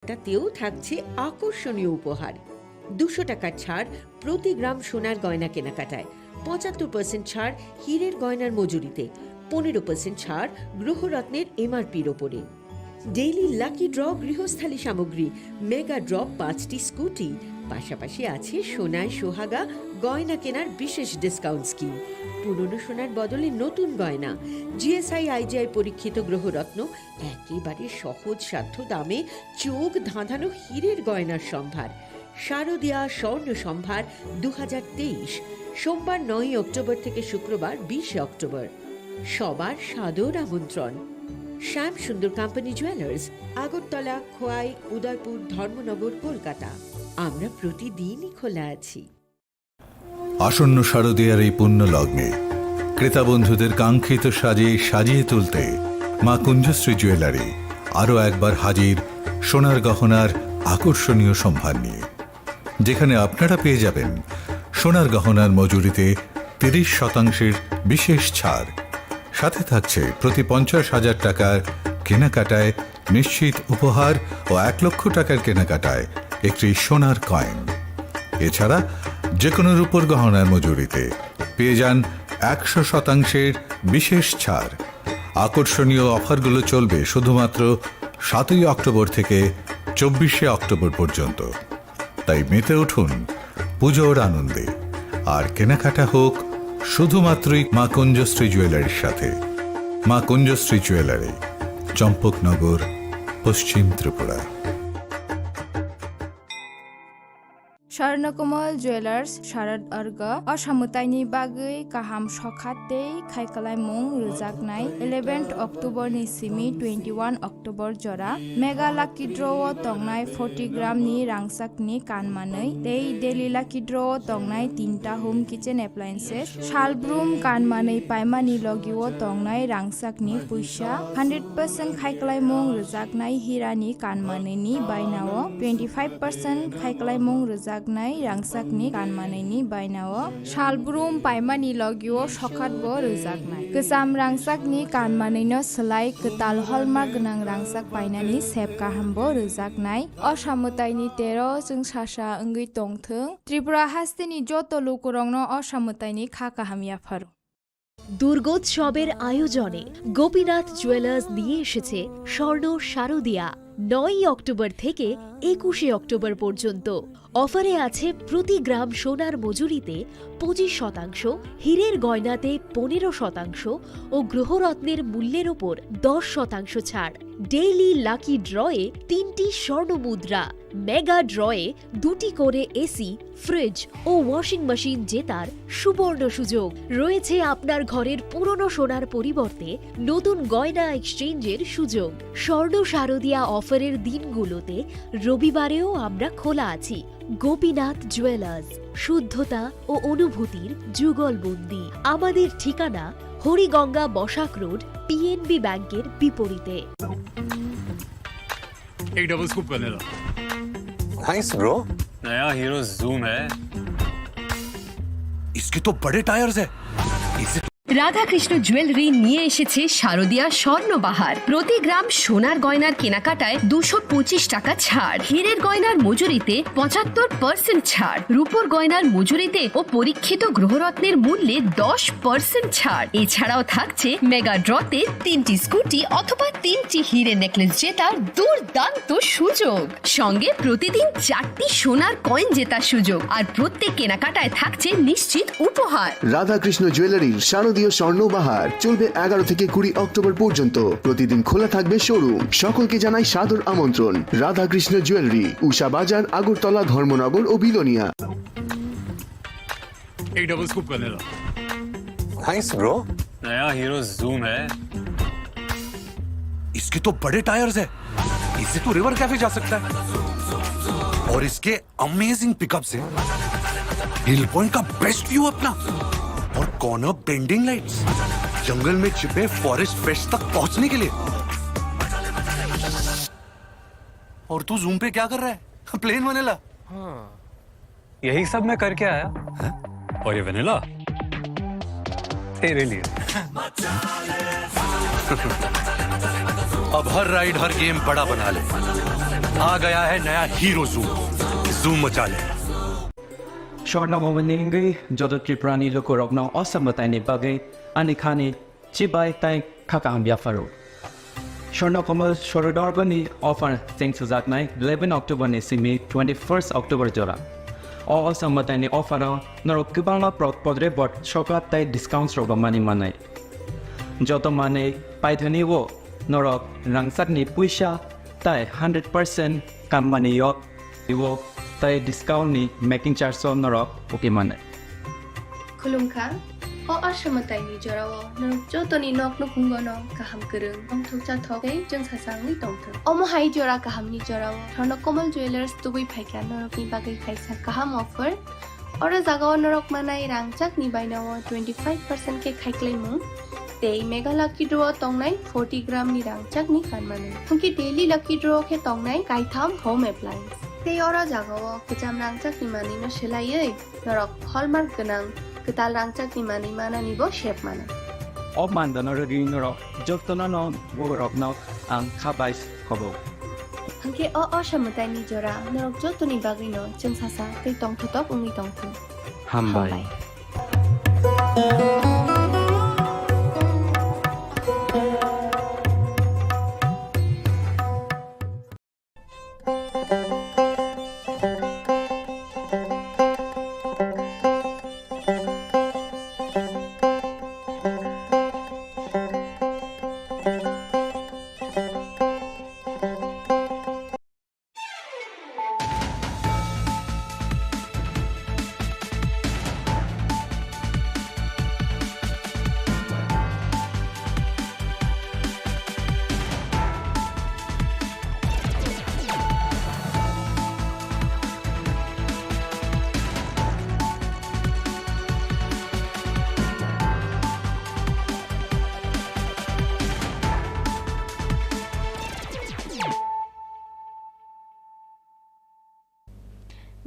তাতেও থাকছে আকর্ষণীয় উপহার। 200 টাকার ছাড় প্রতি গ্রাম সোনার গয়না কেনাকাটায়, 75% ছাড় হীরের গয়নার মজুরিতে, 15% ছাড় গ্রহরত্নের এমআরপির ওপরে। ডেইলি লাকি ড্র গৃহস্থালী সামগ্রী, মেগা ড্র 5টি স্কুটি, পাশাপাশি আছে সোনায় সোহাগা গয়না কেনার বিশেষ ডিসকাউন্ট স্কিম। পুরনো সোনার বদলে নতুন গয়না, জিএসআই আইজিআই পরীক্ষিত গ্রহরত্ন, একেবারে সহজ সাধ্য দামে চোখ ধাঁধানো হীরের গয়নার সম্ভার। শারদীয়া স্বর্ণ সম্ভার 2023, সোমবার 9 অক্টোবর থেকে শুক্রবার 20 অক্টোবর। সবার সাদর আমন্ত্রণ। শ্যাম সুন্দর কোম্পানি জুয়েলার্স, আগরতলা, খোয়াই, উদয়পুর, ধর্মনগর, কলকাতা। আমরা প্রতিদিনই খোলা আছি। আসন্ন শারদীয়ার এই পুণ্য লগ্নে ক্রেতা বন্ধুদের কাঙ্ক্ষিত সাজে সাজিয়ে তুলতে মা কুঞ্জশ্রী জুয়েলারি আরও একবার হাজির সোনার গহনার আকর্ষণীয় সম্ভার নিয়ে, যেখানে আপনারা পেয়ে যাবেন সোনার গহনার মজুরিতে 30% বিশেষ ছাড়। সাথে থাকছে প্রতি 50,000 টাকার কেনাকাটায় নিশ্চিত উপহার ও 1 লক্ষ টাকার কেনাকাটায় একটি সোনার কয়েন। এছাড়া যে কোনো রূপোর গহনার মজুরিতে পেয়ে যান 100% বিশেষ ছাড়। আকর্ষণীয় অফারগুলো চলবে শুধুমাত্র 7 অক্টোবর থেকে 24 অক্টোবর পর্যন্ত। তাই মেতে উঠুন পুজোর আনন্দে, আর কেনাকাটা হোক শুধুমাত্রই মা কুঞ্জশ্রী জুয়েলারির সাথে। মা কুঞ্জশ্রী জুয়েলারি, চম্পকনগর, পশ্চিম ত্রিপুরা। স্বর্ণকমল জুয়েলার্স শারद अर्ग असामुताइनि बागै गाहाम सखाते खायखालायमुं रोजागनाय 11 अक्ट'बरनि सिमि 21 अक्ट'बर जरा मेगा लाकी ड्र'आव तंनाय 40 ग्रामनि रांसाकनि कानमानै दै डेली लाकी ड्र'आव तंनाय 3टा होम किचेन एप्लायेन्सेस शालब्रुम कानमानै पाइमानि लगिआव तंनाय रांसाकनि पैसा 100% खायखालायमुं रोजागनाय हिरानि कानमानैनि बायनाव 25% खायखालायमुं रोजाग रांसाकनि कानमानैनि बायनाव शालब्रुम पाइमानि लगियो सखातबो रोजागनाय गोजाम रांसाकनि कानमानैनो सोलाय गोताल हलमार्क गोनां रांसाक बायनानि सेब गाहामबो रोजागनाय असामुताइनि 13 जों सासा ओंगै तंथों त्रिपुरा हास्तिनि जत लोकरंनो असामुताइनि खा काहामियाफार। দুর্গোৎসবের আয়োজনে গোপীনাথ জুয়েলার্স নিয়ে এসেছে স্বর্ণ শারদীয়া। 9 অক্টোবর থেকে 21 অক্টোবর পর্যন্ত অফারে আছে প্রতি গ্রাম সোনার মজুরিতে 25%, হীরের গয়নাতে 15% ও গ্রহরত্নের মূল্যের ওপর 10% ছাড়। ডেইলি লাকি ড্রয়ে 3টি স্বর্ণ মুদ্রা, মেগা ড্রয়ে 2টি করে এসি, ফ্রিজ ও ওয়াশিং মেশিন জেতার সুবর্ণ সুযোগ রয়েছে। আপনার ঘরের পুরনো সোনার পরিবর্তে নতুন গয়না এক্সচেঞ্জের সুযোগ। স্বর্ণ শারদীয়া অফারের দিনগুলোতে রবিবারেও আমরা খোলা আছি। গোপীনাথ জুয়েলার্স, শুদ্ধতা ও অনুভূতির যুগলবন্দি। আমাদের ঠিকানা হরিগঙ্গা বসাক রোড, পিএনবি ব্যাংকের বিপরীতে। एक डबल स्कूप करने दो। Nice bro. नया हीरो जूम है, इसके तो बड़े टायर्स है। इसे রাধাকৃষ্ণ জুয়েলারি নিয়ে এসেছে শারদীয়া স্বর্ণবাহার। প্রতি গ্রাম সোনার গয়নার কেনাকাটায় 225 টাকা ছাড়, হীরের গয়নার মজুরিতে 75% ছাড়, রূপোর গয়নার মজুরিতে ও পরীক্ষিত গ্রহরত্নের মূল্যে 10% ছাড়। এছাড়াও থাকছে মেগা ড্রতে 3টি স্কুটি অথবা 3টি হীরের নেকলেস জেতার দুর্দান্ত সুযোগ। সঙ্গে প্রতিদিন 4টি সোনার কয়েন জেতার সুযোগ, আর প্রত্যেক কেনাকাটায় থাকছে নিশ্চিত উপহার। রাধাকৃষ্ণ জুয়েলারির শারদীয় স্বর্ণবাহার চলবে 11 থেকে 20 অক্টোবর পর্যন্ত। প্রতিদিন খোলা থাকবে শোরুম। সকলকে জানাই সাদর আমন্ত্রণ। রাধাকৃষ্ণ জুয়েলারি, উষা বাজার, আগরতলা, ধর্মনগর ও বিলোনিয়া। एक डबल स्कूप करने दो। Nice bro. नया हीरो जूम है, इसके तो बड़े टायर्स है। इससे तो रिवर कैफे जा सकता है। और इसके अमेजिंग पिकअप से हिल पॉइंट का बेस्ट व्यू अपना, और कॉर्नर बेंडिंग लाइट्स, जंगल में छिपे फॉरेस्ट फेस्ट तक पहुंचने के लिए। और तू जूम पे क्या कर रहा है? Plane vanilla. हाँ, यही सब मैं करके आया। है? और ये वनीला तेरे लिए। अब हर राइड हर गेम बड़ा बना ले। आ गया है नया हीरो जूम मचा ले Shortna momeningi jodo Triprani loko rokna osambatai ni bagai anikhani chibai tai khakam biafaro. Shortna komal shorodarbani offer thanks to Zaknai 11 October ni simi 21st October jora. O osambatai ni offer norok kibala podre bot shokat tai discounts roba mani manai. Joto mane paithani wo norok rangsat ni puisha tai 100% kam mani yok iwo tai discount ni making charge so norok okay mane. Kulumka o ashamatai ni jorawo no jotoni nok no kungono kaham kereng ong thukcha thokai jeng sasang ni tongthang o mohai jora kaham ni jorawo thorno komal jewelers tubui phaika norok ni bagai khaisa kaham offer ora jagao norok manai rangchak ni bainawo 25% ke khaiklai mu tei mega lucky draw tongnai 40 gram ni rangchak ni kanmane thungki daily lucky draw ke tongnai kaitham home appliance tei ora jagao kejam rangchak ni mani no selaiei norok hallmark ganang ketal rangchak ni mani mana nibo shape mana O mandano regi norok jotona no borok no ang khabais kobo. hangke o ashamatai ni jora norok jotoni bagai no jeng sasa tei tongthotok ungi tongthang Hambai.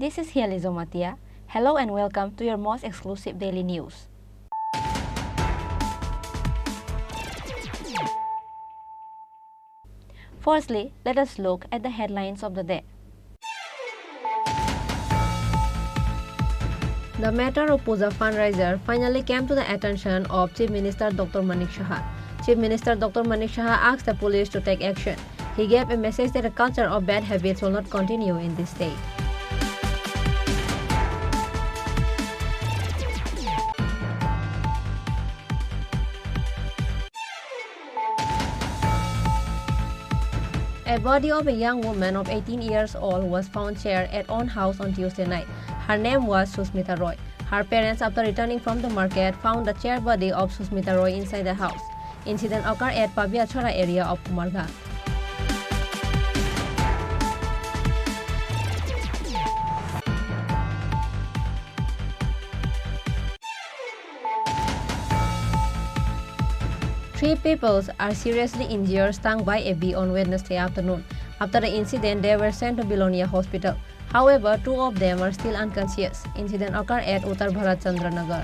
This is Hializo Matia. Hello and welcome to your most exclusive daily news. Firstly, let us look at the headlines of the day. The matter of Puja fundraiser finally came to the attention of Chief Minister Dr. Manik Saha. Chief Minister Dr. Manik Saha asked the police to take action. He gave a message that a culture of bad habits will not continue in this state. A body of a young woman of 18 years old was found shared at own house on Tuesday night. Her name was Susmita Roy. Her parents, after returning from the market, found the chair body of Susmita Roy inside the house. Incident occurred at Pabiachora area of Kumarghat. Three people are seriously injured stung by a bee on Wednesday afternoon. After the incident, they were sent to Bilonia Hospital. However, two of them are still unconscious. Incident occurred at Uttar Bharat Chandranagar.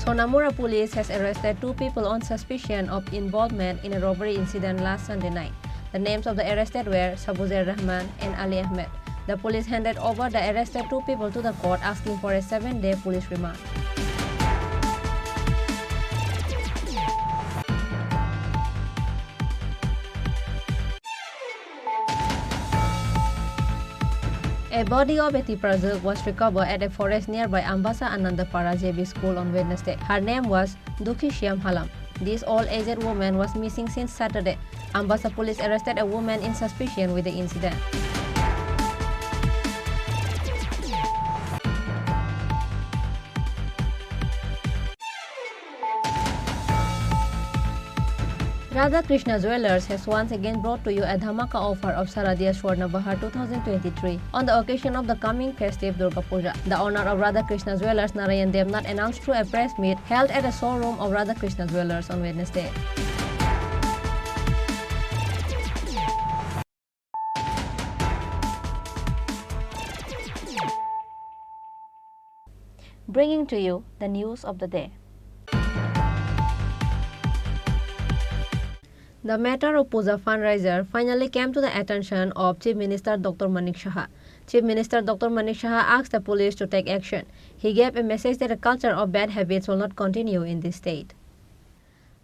Sonamura police has arrested two people on suspicion of involvement in a robbery incident last Sunday night. The names of the arrested were Sabuzair Rahman and Ali Ahmed. The police handed over the arrested two people to the court, asking for a 7-day police remand. A body of a Tripura was recovered at a forest nearby Ambasa Anandapara JB School on Wednesday. Her name was Dukhi Shyam Halam. This old-aged woman was missing since Saturday. Ambasa police arrested a woman in suspicion with the incident. Radha Krishna Jewelers has once again brought to you a dhamaka offer of Sharadiya Swarna Bahar 2023 on the occasion of the coming festive Durga Puja. The owner of Radha Krishna Jewelers, Narayan Devnath, announced through a press meet held at a showroom of Radha Krishna Jewelers on Wednesday. bringing to you the news of the day. The matter of Puja fundraiser finally came to the attention of Chief Minister Dr. Manik Saha. Chief Minister Dr. Manik Saha asked the police to take action. He gave a message that a culture of bad habits will not continue in this state.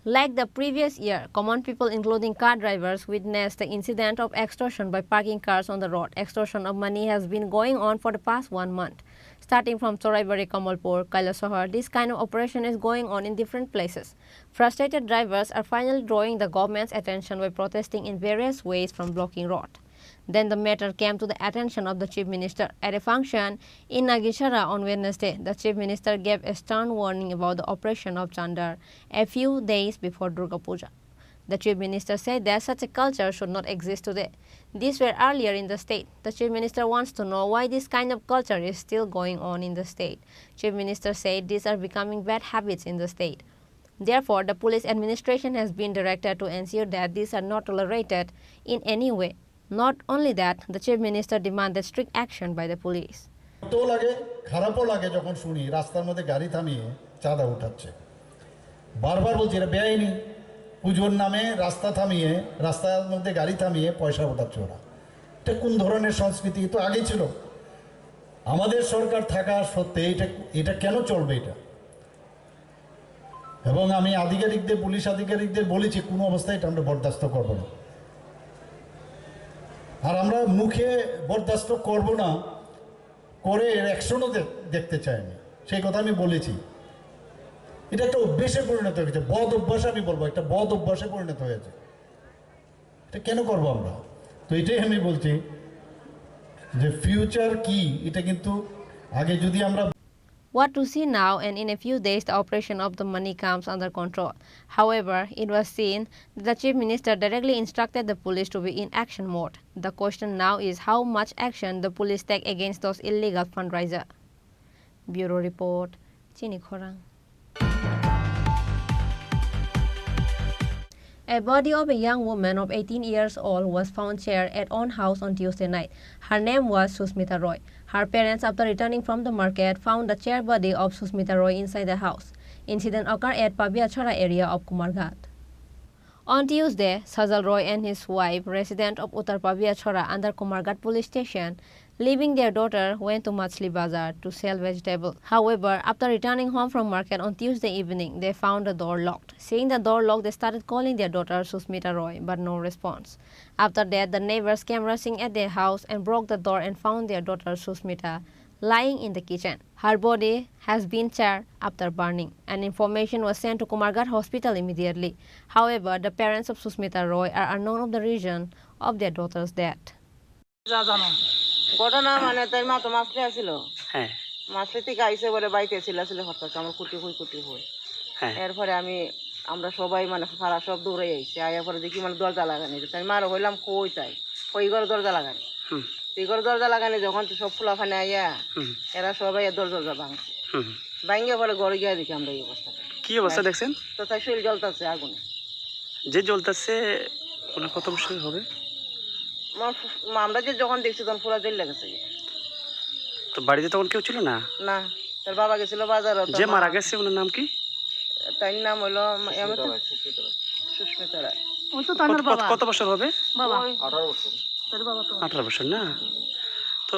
Like the previous year, common people including car drivers witnessed the incident of extortion by parking cars on the road. Extortion of money has been going on for the past 1 month. Starting from Choraibari, Kamalpur, Kailasahar, this kind of operation is going on in different places. Frustrated drivers are finally drawing the government's attention by protesting in various ways from blocking road. Then the matter came to the attention of the Chief Minister. At a function in Nagishara on Wednesday, the Chief Minister gave a stern warning about the operation of Chandar a few days before Durga Puja. The Chief Minister said that such a culture should not exist today. These were earlier in the state. The Chief Minister wants to know why this kind of culture is still going on in the state. Chief Minister said these are becoming bad habits in the state. Therefore, the police administration has been directed to ensure that these are not tolerated in any way. Not only that, the Chief Minister demanded strict action by the police. খারাপও লাগে যখন শুনি রাস্তার মধ্যে গাড়ি থামিয়ে চাঁদা উঠাচ্ছে বারবার বলছি এটা বেআইনি পুজোর নামে রাস্তা থামিয়ে রাস্তার মধ্যে গাড়ি থামিয়ে পয়সা উঠাচ্ছে ওরা এটা কোন ধরনের সংস্কৃতি তো আগে ছিল আমাদের সরকার থাকা সত্ত্বে এটা কেন চলবে এটা এবং আমি আধিকারিকদের পুলিশ আধিকারিকদের বলেছি কোনো অবস্থায় এটা আমরা বরদাস্ত করব না আর আমরা মুখে বরদাস্ত করব না করে এর অ্যাকশনও দেখতে চাই আমি সেই কথা আমি বলেছি এটা একটা অভ্যাসে পরিণত হয়েছে বদ অভ্যাস আমি বলবো একটা বদ অভ্যাসে পরিণত হয়েছে এটা কেন করব আমরা তো এটাই আমি বলছি যে ফিউচার কি এটা কিন্তু আগে যদি আমরা What to see now, and in a few days the operation of the money comes under control. However, it was seen that the Chief Minister directly instructed the police to be in action mode. The question now is how much action the police take against those illegal fundraisers. Bureau Report, Chini Khorang. A body of a young woman of 18 years old was found chair at own house on Tuesday night. Her name was Susmita Roy. Her parents, after returning from the market, found the chair body of Susmita Roy inside the house. Incident occurred at Pabiachara area of Kumarghat. On Tuesday, Sajal Roy and his wife, resident of Uttar Pabiachara under Kumarghat police station, leaving their daughter, went to Machli Bazar to sell vegetables. However, after returning home from market on Tuesday evening, they found the door locked. Seeing the door locked, they started calling their daughter Susmita Roy, but no response. After that, the neighbors came rushing at their house and broke the door and found their daughter Susmita lying in the kitchen. Her body has been charred after burning, and information was sent to Kumarghat Hospital immediately. However, the parents of Susmita Roy are unknown of the reason of their daughter's death. ঘটনা মানে তাই মা তো মাছলি আসছিল হ্যাঁ মাছলি থেকে আইসে বলে বাইতে ছিল হঠাৎ আমার কুটি হই হ্যাঁ এরপরে আমরা সবাই মানে সারা সব দৌড়ে আইছি আয়ার পরে দেখি মানে দরজা লাগানি তাই মারো হইলাম কই তাই ওই ঘরে দরজা লাগানি এই ঘরে দরজা লাগানি যখন সব ফুলাফানে আইয়া এরা সবাই দরজা ভাঙছে ভাঙিয়ে পরে ঘরে গিয়ে দেখি আমরা এই অবস্থা কি অবস্থা দেখছেন তো তাই শরীর জ্বলতেছে আগুনে যে জ্বলতেছে ওনার কত বছর হবে আমরা যে যখন দেখছি তখন পুরো জেল লেগেছে তো বাড়িতে তখন কেউ ছিল না না তার বাবা গেছিল বাজারে যে মারা গেছে ওনার নাম কি তার নাম হলো সুস্মিতা রায় ও তো তার বাবা কত বছর হবে বাবা 18 বছর তার বাবা তো 18 বছর না তো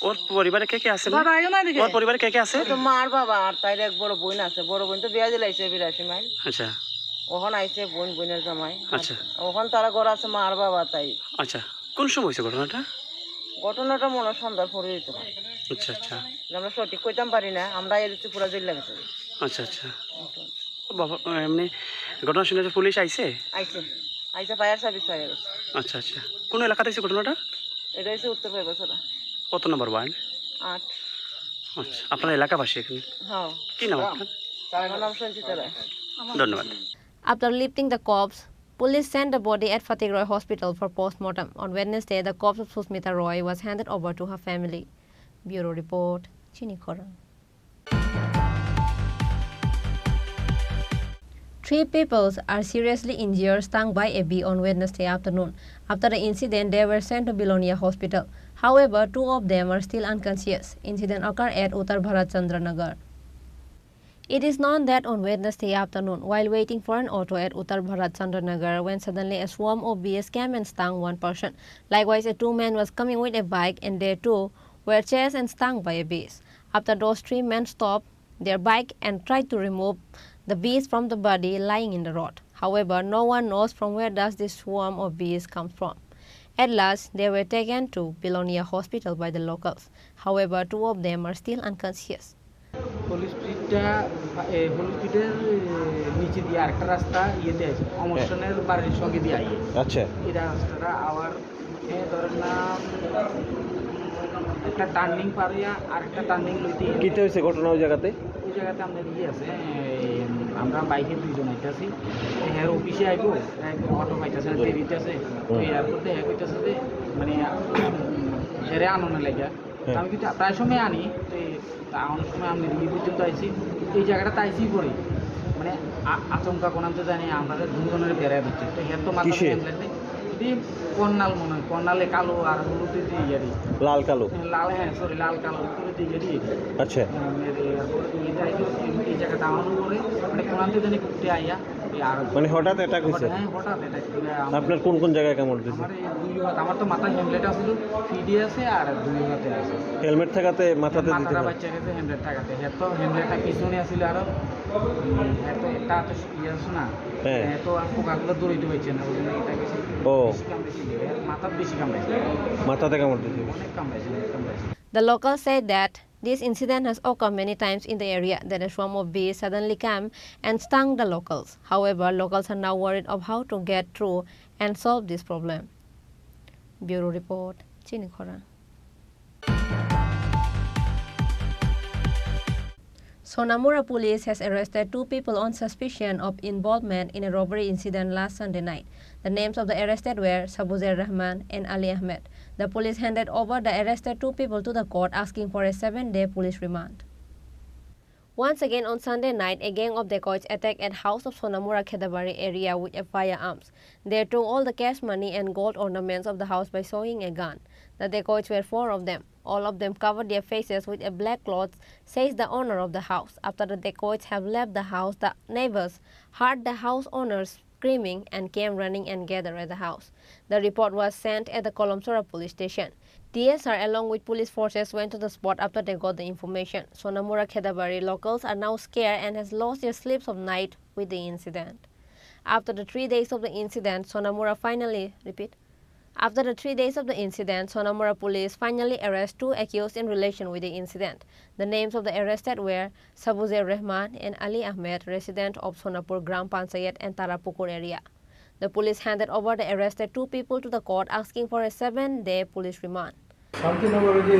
ওর পরিবারে কে কে আছে ওর পরিবারে কে কে আছে তো মার বাবা আর তার এক বড় বোন আছে বড় বোন তো বিয়া দিলাইছে 82 মাইল আচ্ছা ওখানে আইছে বোনের জামাই আচ্ছা ওখানে তারা ঘর আছে মার বাবা তাই আচ্ছা কোন সময় হয়েছে ঘটনাটা মনে সন্ধ্যার পরে হইতো আচ্ছা আচ্ছা আমরা সঠিক কইতাম পারি না আমরা এর পুরো জেল লাগছে আচ্ছা আচ্ছা বাবা এমনি ঘটনা শুনে পুলিশ আইছে ফায়ার সার্ভিস আইছে আচ্ছা আচ্ছা কোন এলাকাতে হয়েছে ঘটনাটা এটা হচ্ছে উত্তর পাইবাছড়া কত নম্বর ওয়ার্ড 8 আচ্ছা আপনার এলাকাবাসী এখানে হ্যাঁ কি নাম আপনার আমার নাম সঞ্চিতা রায় ধন্যবাদ After lifting the corpse, police sent the body at Fateh Roy Hospital for post-mortem. On Wednesday, the corpse of Susmita Roy was handed over to her family. Bureau Report, Chini Khorang. 3 people are seriously injured stung by a bee on Wednesday afternoon. After the incident, they were sent to Bilonia Hospital. However, 2 of them are still unconscious. Incident occurred at Uttar Bharat Chandranagar. It is known that on Wednesday afternoon, while waiting for an auto at Uttar Bharat Chandranagar, when suddenly a swarm of bees came and stung one person. Likewise, a two men was coming with a bike and they too were chased and stung by a bee. After those three men stopped their bike and tried to remove the bees from the body lying in the road. However, no one knows from where does this swarm of bees come from. At last, they were taken to Belonia Hospital by the locals. However, two of them are still unconscious. হলুস্পিডটা হলুস্পিডের নিচে দিয়ে আরেকটা রাস্তা ইয়েতে আছে অমর্ষণের বাড়ির সঙ্গে দিয়ে আইয়ে আচ্ছা এই রাস্তাটা আবার ধরেন না একটা টার্নিং পারে আরেকটা টার্নিং লইতে কিতে হয়েছে ঘটনা ওই জায়গাতে আমরা ইয়ে আছে আমরা বাইকে দুইজন আইতেছি হ্যাঁ অফিসে আইবো অটো পাইতেছে না দেরিতে আছে এয়ারপোর্টে হ্যাঁ কইতেছে যে মানে হেরে আনন্দ লেগে আমি কিন্তু প্রায় সময় আনি অনেক সময় আমি এই পর্যন্ত আইছি এই জায়গাটাতে আইসি পরে মানে আচমকা কোন আমি তো জানি আমরা দুজনের বেড়ায় দিচ্ছে তো হের তো মাথা কর্নাল মনে হয় কর্নালে কালো আর হলুদ ইয়ারি লাল কালো লাল হ্যাঁ সরি লাল কালো ইয়ারি আচ্ছা এই জায়গাটা আমার পরে মানে কোনাতে জানি কুটে আইয়া মানে হঠাৎ অ্যাটাক হয়েছে হ্যাঁ হঠাৎ অ্যাটাক আপনার কোন কোন জায়গায় কামড় দিয়েছে আমার তো মাথায় হেমলেট আছিল ফিডি আছে আর দুই হাতে আছে হেলমেট থাকাতে মাথাতে দিতে মাথাটা বাচ্চা গেছে হেমলেট থাকাতে হ্যাঁ তো হেমলেটটা পিছনে আছিল আর হ্যাঁ তো এটা তো ইয়ে আছে না হ্যাঁ তো পোকাগুলো দৌড়াইতে পারছে না ওই জন্য এটা গেছে ও মাথা বেশি কামড়াইছে মাথাতে কামড় দিয়েছে অনেক কামড়াইছে The locals said that this incident has occurred many times in the area, that a swarm of bees suddenly came and stung the locals. However, locals are now worried of how to get through and solve this problem. Bureau Report, Chini Khorang. Sonamura police has arrested two people on suspicion of involvement in a robbery incident last Sunday night. The names of the arrested were Sabuzair Rahman and Ali Ahmed. The police handed over the arrested two people to the court, asking for a 7-day police remand. Once again on Sunday night, a gang of dacoits attacked at house of Sonamura Khedabari area with firearms. They took all the cash money and gold ornaments of the house by sewing a gun. The dacoits were 4 of them. All of them covered their faces with a black cloth, says the owner of the house. After the dacoits have left the house, the neighbors heard the house owners screaming and came running and gathered at the house. The report was sent at the Kolomsora police station. TSR along with police forces went to the spot after they got the information. Sonamura Khedabari locals are now scared and has lost their sleeps of night with the incident. After the 3 days of the incident, Sonamura police finally arrest 2 accused in relation with the incident. The names of the arrested were Sabuzair Rahman and Ali Ahmed, resident of Sonapur Gram Panchayat and Tarapukur area. The police handed over the arrested 2 people to the court, asking for a 7-day police remand. শান্তিনগরের যে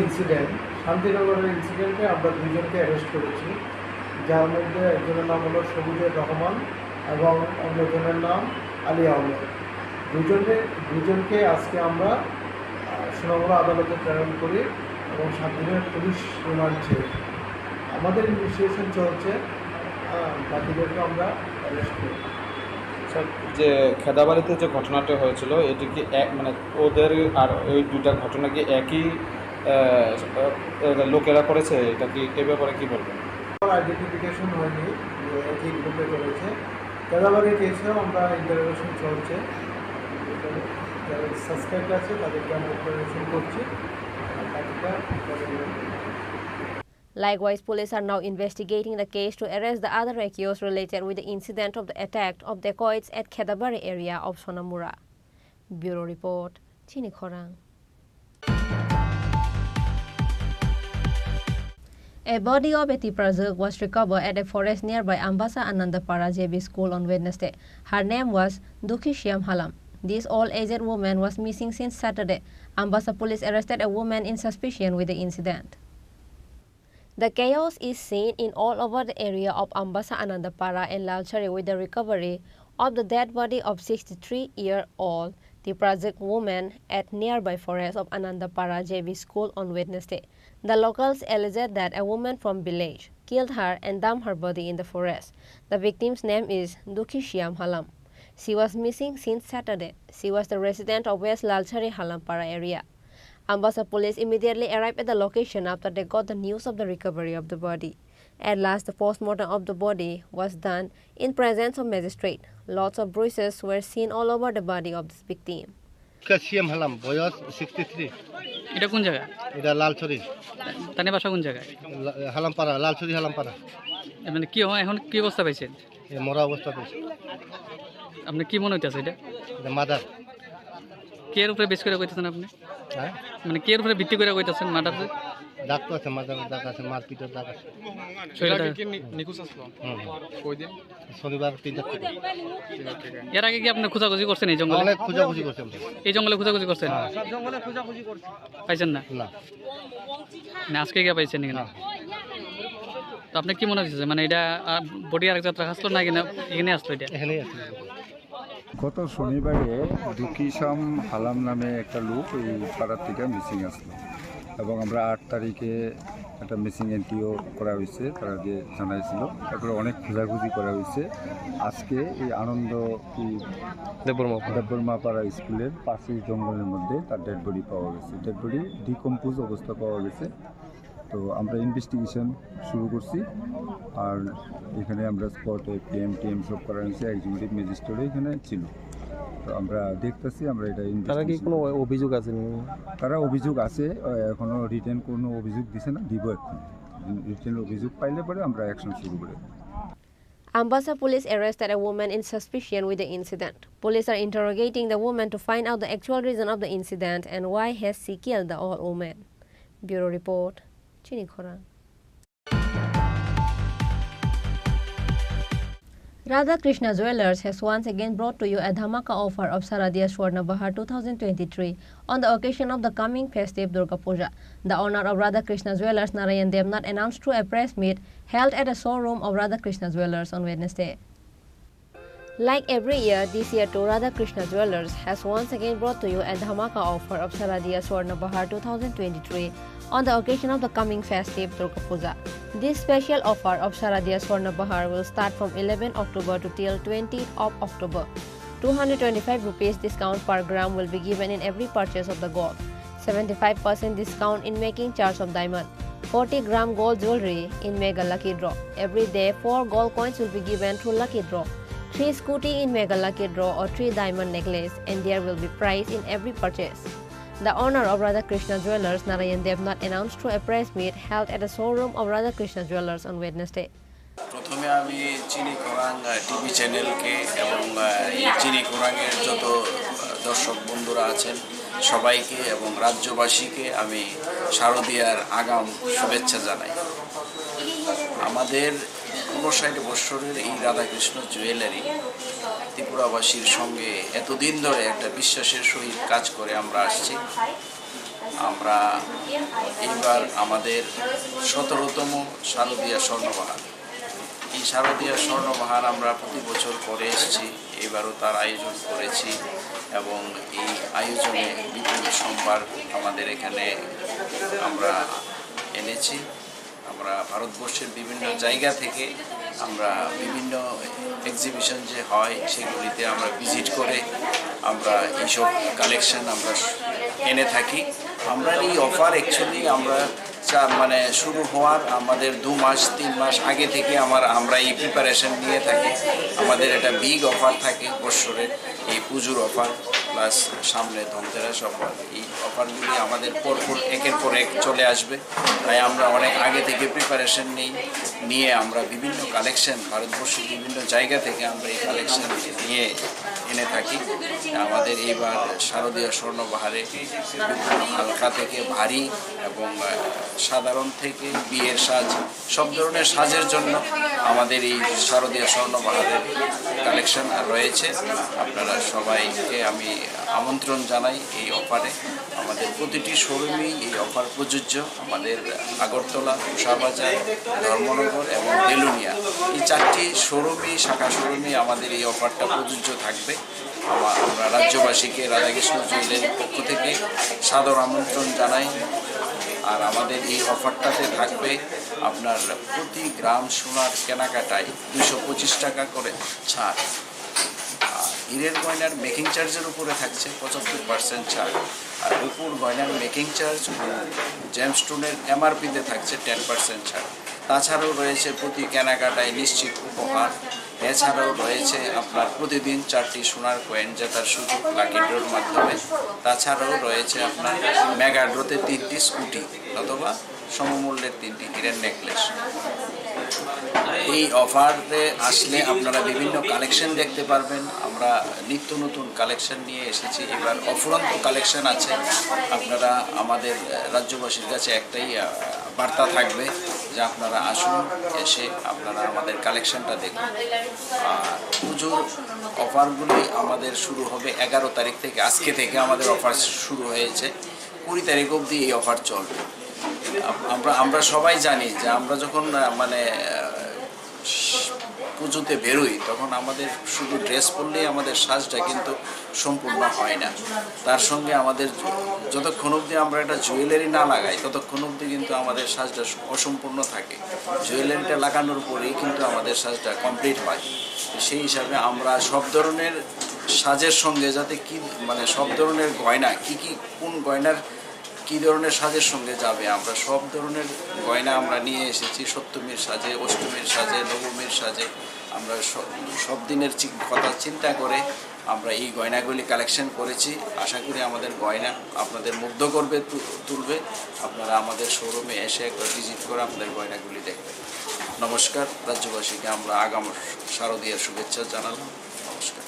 শান্তিনগরের ইনসিডেন্টে আমরা দুজনকে arrest করেছি, যার মধ্যে একজনের নাম হলো সবুজের রহমান এবং অন্যজনের নাম আলী আহমেদ। দুজনকে আজকে আমরা সোনামুড়া আদালতে প্রেরণ করি এবং 7 দিনের পুলিশ রিমান্ড চেয়ে আমাদের ইনভেস্টিগেশন চলছে, বাকিদেরকে আমরা অ্যারেস্ট করি। স্যার, যে খেদাবাড়িতে যে ঘটনাটা হয়েছিল এটি কি মানে ওদের আর ওই দুইটা ঘটনা কি একই লোকেরা করেছে? এটা কি এ ব্যাপারে কী বলবেন? আইডেন্টিফিকেশন হয়নি, একই গ্রুপে করেছে। খেদাবাড়ি কেসেও আমরা ইন্টারোগেশন চলছে, যারা সাসপেক্ট আছে তাদেরকে আমরা ইন্টারোগেশন করছি। Likewise, police are now investigating the case to arrest the other accused related with the incident of the attack of dacoits at Khedabari area of Sonamura. Bureau Report, Chini Khorang. A body of a Tiprazuk was recovered at a forest nearby Ambasa Anandapara JB School on Wednesday. Her name was Dukhi Shyam Halam. This old-aged woman was missing since Saturday. Ambasa police arrested a woman in suspicion with the incident. The chaos is seen in all over the area of Ambasa Anandapara and Lalchari with the recovery of the dead body of 63-year-old Tiprazuk woman at nearby forest of Anandapara JB School on Wednesday. The locals alleged that a woman from village killed her and dumped her body in the forest. The victim's name is Dukhi Shyam Halam. She was missing since Saturday. She was the resident of West Lalchari Halampara area. Ambasa police immediately arrived at the location after they got the news of the recovery of the body. At last, the postmortem of the body was done in presence of magistrate. Lots of bruises were seen all over the body of this victim. CM হলাম বয়স 63। এটা কোন জায়গা? এটা লালছড়ি তানে বাসা কোন জায়গায়? হালামপাড়া, লালছড়ি হালামপাড়া। মানে কি এখন কি অবস্থা পাইছেন? মরা অবস্থা পেয়েছে। আপনি কি মনে হইতেছে এটা? মাদার। কে এর উপরে বেশ করে কইতেছেন আপনি? হ্যাঁ, মানে কে এর উপরে ভিত্তি করে কইতেছেন মার্ডার? দাগ তো আছে, মাদার দাগ আছে, মারপিটের দাগ আছে। নিখোঁজ আসলো কই দিন? শনিবার 3 তারিখ। এর আগে কি আপনি খোঁজাখুঁজি করছেন এই জঙ্গলে? অনেক খোঁজাখুঁজি করছেন। এই জঙ্গলে খোঁজাখুঁজি করছেন? সব জঙ্গলে খোঁজাখুঁজি করছেন। পাইছেন না? না। না আজকে কি পাইছেন এখানে? তো আপনি কি মনে হচ্ছে মানে এটা বডি আরেক যাত্রা আসলো না এখানে আসলো? এটা এখানেই আসলো। গত শনিবারে দুকিসাম হালাম নামে একটা লোক ওই পাড়ার থেকে মিসিং আসলো এবং আমরা 8 তারিখে একটা মিসিং এন্ট্রিও করা হয়েছে, তারা যে জানাইছিল। তারপরে অনেক খোঁজাখুঁজি করা হয়েছে। আজকে এই আনন্দ দেববর্মা পাড়া স্কুলের পাশের জঙ্গলের মধ্যে তার ডেড বডি পাওয়া গেছে। ডেড বডি ডিকম্পোজ অবস্থা পাওয়া গেছে। তো আমরা ইনভেস্টিগেশন শুরু করছি। আর এখানে আমরা স্পটে টিএম সব করা হয়েছে। এক্সিকিউটিভ ম্যাজিস্ট্রেটও এখানে ছিল। তো আমরা দেখতেছি আমরা এটা। তারা কি কোনো অভিযোগ আছে? তারা অভিযোগ আছে, এখনও রিটেন কোনো অভিযোগ দিছে না, দিব এখন। রিটেন অভিযোগ পাইলে পরে আমরা অ্যাকশন শুরু করে। Ambassa police arrested a woman in suspicion with the incident. Police are interrogating the woman to find out the actual reason of the incident and why has she killed the old woman. Bureau Report, Chini Khorang. Radha Krishna Jewelers has once again brought to you a dhamaka offer of Sharadiya Swarna Bahar 2023 on the occasion of the coming festive Durga Puja. The owner of Radha Krishna Jewelers, Narayan Devnath, announced through a press meet held at a showroom of Radha Krishna Jewelers on Wednesday. Like every year, this year too, Radha Krishna Jewelers has once again brought to you a dhamaka offer of Sharadiya Swarna Bahar 2023 on the occasion of the coming festive Durga Puja. This special offer of Sharadiya Swarna Bahar will start from 11 October to till 20th of October. 225 rupees discount per gram will be given in every purchase of the gold. 75% discount in making charge of diamond. 40-gram gold jewelry in mega lucky draw. Every day, 4 gold coins will be given through lucky draw. 3 scooty in mega lucky draw or 3 diamond necklace, and there will be prize in every purchase. The owner of Radha Krishna Jewelers, Narayan Devnath, announced through a press meet held at a showroom of Radha Krishna Jewelers on Wednesday. প্রথমে আমি চিনি খোরাং TV চ্যানেলকে এবং এই চিনি খোরাংয়ের যত দর্শক বন্ধুরা আছেন সবাইকে এবং রাজ্যবাসীকে আমি শারদীয়ার আগাম শুভেচ্ছা জানাই। আমাদের 59 বছরের এই রাধাকৃষ্ণ জুয়েলারি ত্রিপুরাবাসীর সঙ্গে এতদিন ধরে একটা বিশ্বাসের সহিত কাজ করে আমরা আসছি। আমরা এইবার আমাদের 17তম শারদীয়া স্বর্ণবাহার। এই শারদীয়া স্বর্ণবাহার আমরা প্রতি বছর করে এসেছি, এবারও তার আয়োজন করেছি এবং এই আয়োজনে বিপুল সম্ভার আমাদের এখানে আমরা এনেছি। আমরা ভারতবর্ষের বিভিন্ন জায়গা থেকে আমরা বিভিন্ন এক্সিবিশন যে হয় সেগুলিতে আমরা ভিজিট করে আমরা এইসব কালেকশন আমরা এনে থাকি। আমরা এই অফার অ্যাকচুয়ালি আমরা মানে শুরু হওয়ার আমাদের 2 মাস 3 মাস আগে থেকে আমরা এই প্রিপারেশন নিয়ে থাকি। আমাদের একটা বিগ অফার থাকে বছরের, এই পুজোর অফার প্লাস সামনে ধনতেরাস অফার। এই অফারগুলি আমাদের পরপর একের পর এক চলে আসবে, তাই আমরা অনেক আগে থেকে প্রিপারেশন নিয়ে আমরা বিভিন্ন কালেকশন ভারতবর্ষের বিভিন্ন জায়গা থেকে আমরা এই কালেকশন নিয়ে এনে থাকি। আমাদের এইবার শারদীয় স্বর্ণবাহারে বিভিন্ন হালকা থেকে ভারী এবং সাধারণ থেকে বিয়ের সাজ সব ধরনের সাজের জন্য আমাদের এই শারদীয় স্বর্ণবাহারের কালেকশন রয়েছে। আপনারা সবাইকে আমি আমন্ত্রণ জানাই এই অফারে। আমাদের প্রতিটি শোরুমেই এই অফার প্রযোজ্য। আমাদের আগরতলা, উষাবাজার, ধর্মনগর এবং বেলুনিয়া এই 4টি শোরুমেই শাখা শোরুমেই আমাদের এই অফারটা প্রযোজ্য থাকবে। আমরা রাজ্যবাসীকে রাধাকৃষ্ণ জুয়েলারির পক্ষ থেকে সাদর আমন্ত্রণ জানাই। আর আমাদের এই অফারটাতে থাকবে আপনার প্রতি গ্রাম সোনার কেনাকাটায় 225 টাকা করে ছাড়। হীরের গয়নার মেকিং চার্জের উপরে থাকছে 75% ছাড়। আর রূপোর গয়নার মেকিং চার্জ জেমস্টোনের এমআরপিতে থাকছে 10% ছাড়। তাছাড়াও রয়েছে প্রতি কেনাকাটায় নিশ্চিত উপহার। এছাড়াও রয়েছে আপনার প্রতিদিন 4টি সোনার কয়েন জেতার সুযোগ লাকি ড্রর মাধ্যমে। তাছাড়াও রয়েছে আপনার মেগা ড্রতে 3টি স্কুটি অথবা সমমূল্যের 3টি হীরের নেকলেস। এই অফারে আসলে আপনারা বিভিন্ন কালেকশন দেখতে পারবেন। আমরা নিত্য নতুন কালেকশন নিয়ে এসেছি, এবার অফুরন্ত কালেকশন আছে। আপনারা আমাদের রাজ্যবাসীর কাছে একটাই বার্তা থাকবে যে আপনারা আসুন, এসে আপনারা আমাদের কালেকশনটা দেখুন। আর পুজোর অফারগুলি আমাদের শুরু হবে 11 তারিখ থেকে। আজকে থেকে আমাদের অফার শুরু হয়েছে, 20 তারিখ অবধি এই অফার চলবে। আমরা সবাই জানি যে আমরা যখন মানে পুজোতে বেরোই তখন আমাদের শুধু ড্রেস পরলেই আমাদের সাজটা কিন্তু সম্পূর্ণ হয় না। তার সঙ্গে আমাদের যতক্ষণ অবধি আমরা একটা জুয়েলারি না লাগাই ততক্ষণ অবধি কিন্তু আমাদের সাজটা অসম্পূর্ণ থাকে। জুয়েলারিটা লাগানোর পরেই কিন্তু আমাদের সাজটা কমপ্লিট হয়। সেই হিসাবে আমরা সব ধরনের সাজের সঙ্গে যাতে কি মানে সব ধরনের গয়না কোন গয়নার কী ধরনের সাজের সঙ্গে যাবে, আমরা সব ধরনের গয়না আমরা নিয়ে এসেছি। সপ্তমীর সাজে, অষ্টমীর সাজে, নবমীর সাজে আমরা সব দিনের কথা চিন্তা করে আমরা এই গয়নাগুলি কালেকশন করেছি। আশা করি আমাদের গয়না আপনাদের মুগ্ধ করবে, তুলবে। আপনারা আমাদের শোরুমে এসে একবার ভিজিট করে আপনাদের গয়নাগুলি দেখবেন। নমস্কার, রাজ্যবাসীকে আমরা আগাম শারদীয়ার শুভেচ্ছা জানালাম। নমস্কার।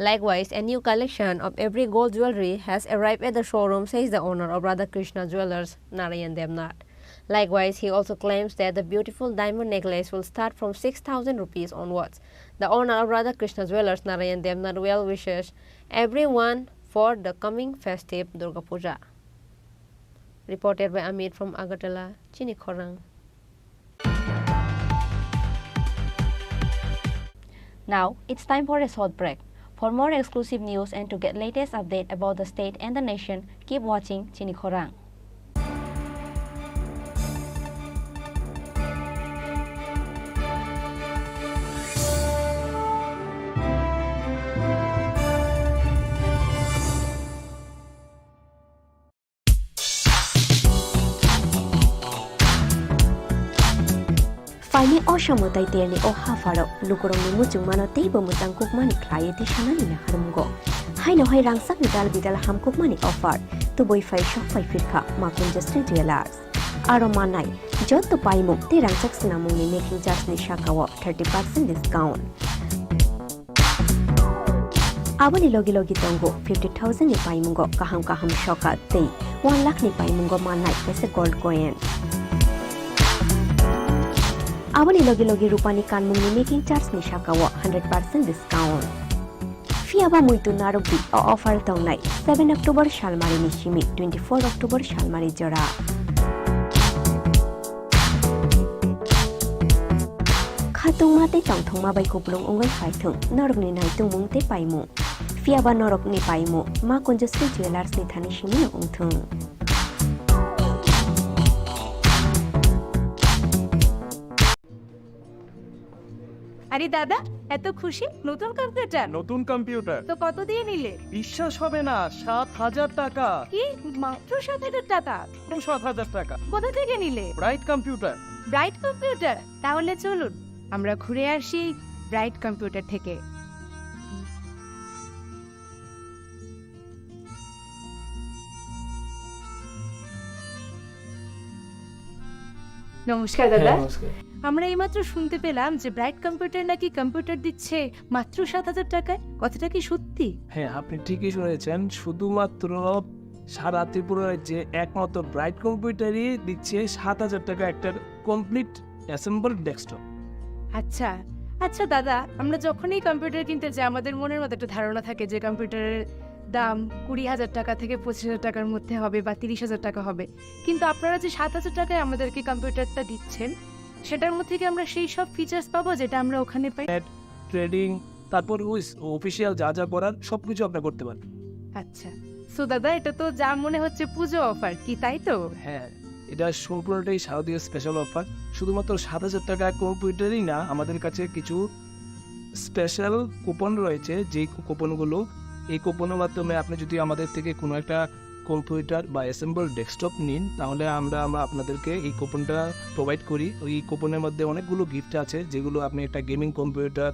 Likewise, a new collection of every gold jewelry has arrived at the showroom, says the owner of Radha Krishna Jewelers, Narayan Devnath. Likewise, he also claims that the beautiful diamond necklace will start from 6,000 rupees onwards. The owner of Radha Krishna Jewelers, Narayan Devnath, well wishes everyone for the coming festive Durga Puja. Reported by Amit from Agartala, Chini Khorang. Now, it's time for a short break. For more exclusive news and to get latest update about the state and the nation, keep watching Chini Khorang. Faini Oshamotai Terni O Hafaro, Lukurong Mutung Mano Table Mutangkuk Mani Client Shanalina Harumgo. Haino Hai Rangsak Nidal Bidal Hamkuk Mani offer to boy Fai Shop Fai Firka, Makunja Street Jewelers. Aromanai, Jot to Paimu, the Rangsak Sinamuni making just ni Shakawa 30% discount. Abani Logi Tongo 50,000 ni Paimungo, Kaham Shoka, Tay, 1 lakh ni Paimungo Manai, as a gold coin. Awali logi rupani kanmung ni making charge ni Shakawa 100% discount. Fiaba muito narubi o offer tongnai 7 October Shalmari ni Shimi 24 October Shalmari Jora. Khatung mate tongthong ma bai kuplung ongai phaitung norok ni naitung mung te paimu. Fiaba norok ni paimu ma Conjustry Jewelers ni thani Shimi no ongthung. আরে দাদা, এত খুশি? নতুন computer? নতুন computer তো কত দিয়ে নিলে? বিশ্বাস হবে না, 7,000 টাকা। কি মাত্র 7,000 টাকা? 7,000 টাকা। কোথা থেকে নিলে? Bright computer. Bright computer? তাহলে চলুন আমরা ঘুরে আসি ব্রাইট কম্পিউটার থেকে। নমস্কার দাদা। আমরা এইমাত্র শুনতে পেলাম যে ব্রাইট কম্পিউটার নাকি কম্পিউটার দিচ্ছে মাত্র 7,000 টাকায়। কথাটা কি সত্যি? হ্যাঁ, আপনি ঠিকই শুনেছেন। শুধুমাত্র সারা ত্রিপুরার যে একমাত্র ব্রাইট কম্পিউটারই দিচ্ছে 7,000 টাকা একটা কমপ্লিট অ্যাসেম্বল ডেস্কটপ। আচ্ছা আচ্ছা দাদা, আমরা যখনই কম্পিউটার কিনতে যাই আমাদের মনের মধ্যে একটা ধারণা থাকে যে কম্পিউটারের দাম 20,000 টাকা থেকে 25,000 টাকার মধ্যে হবে বা 30,000 টাকা হবে, কিন্তু আপনারা যে 7,000 টাকায় আমাদেরকে কম্পিউটারটা দিচ্ছেন সেটার মধ্যে কি আমরা সেই সব ফিচার্স পাবো যেটা আমরা ওখানে পাই? ট্রেডিং, তারপর অফিসিয়াল যা যা করার সবকিছু আপনি করতে পারেন। আচ্ছা, সো দাদা এটা তো যা মনে হচ্ছে পুজো অফার, কি তাই তো? হ্যাঁ, এটা সম্পূর্ণটাই শারদীয় স্পেশাল অফার। শুধুমাত্র 7,000 টাকা কম্পিউটারই না, আমাদের কাছে কিছু স্পেশাল কুপন রয়েছে, যেই কুপনগুলো এই কুপনের মাধ্যমে আপনি যদি আমাদের থেকে কোনো একটা কম্পিউটার বা অ্যাসেম্বল ডেস্কটপ নিন, তাহলে আমরা আপনাদেরকে এই কুপনটা প্রোভাইড করি। ওই কুপনের মধ্যে অনেকগুলো গিফট আছে, যেগুলো আপনি একটা গেমিং কম্পিউটার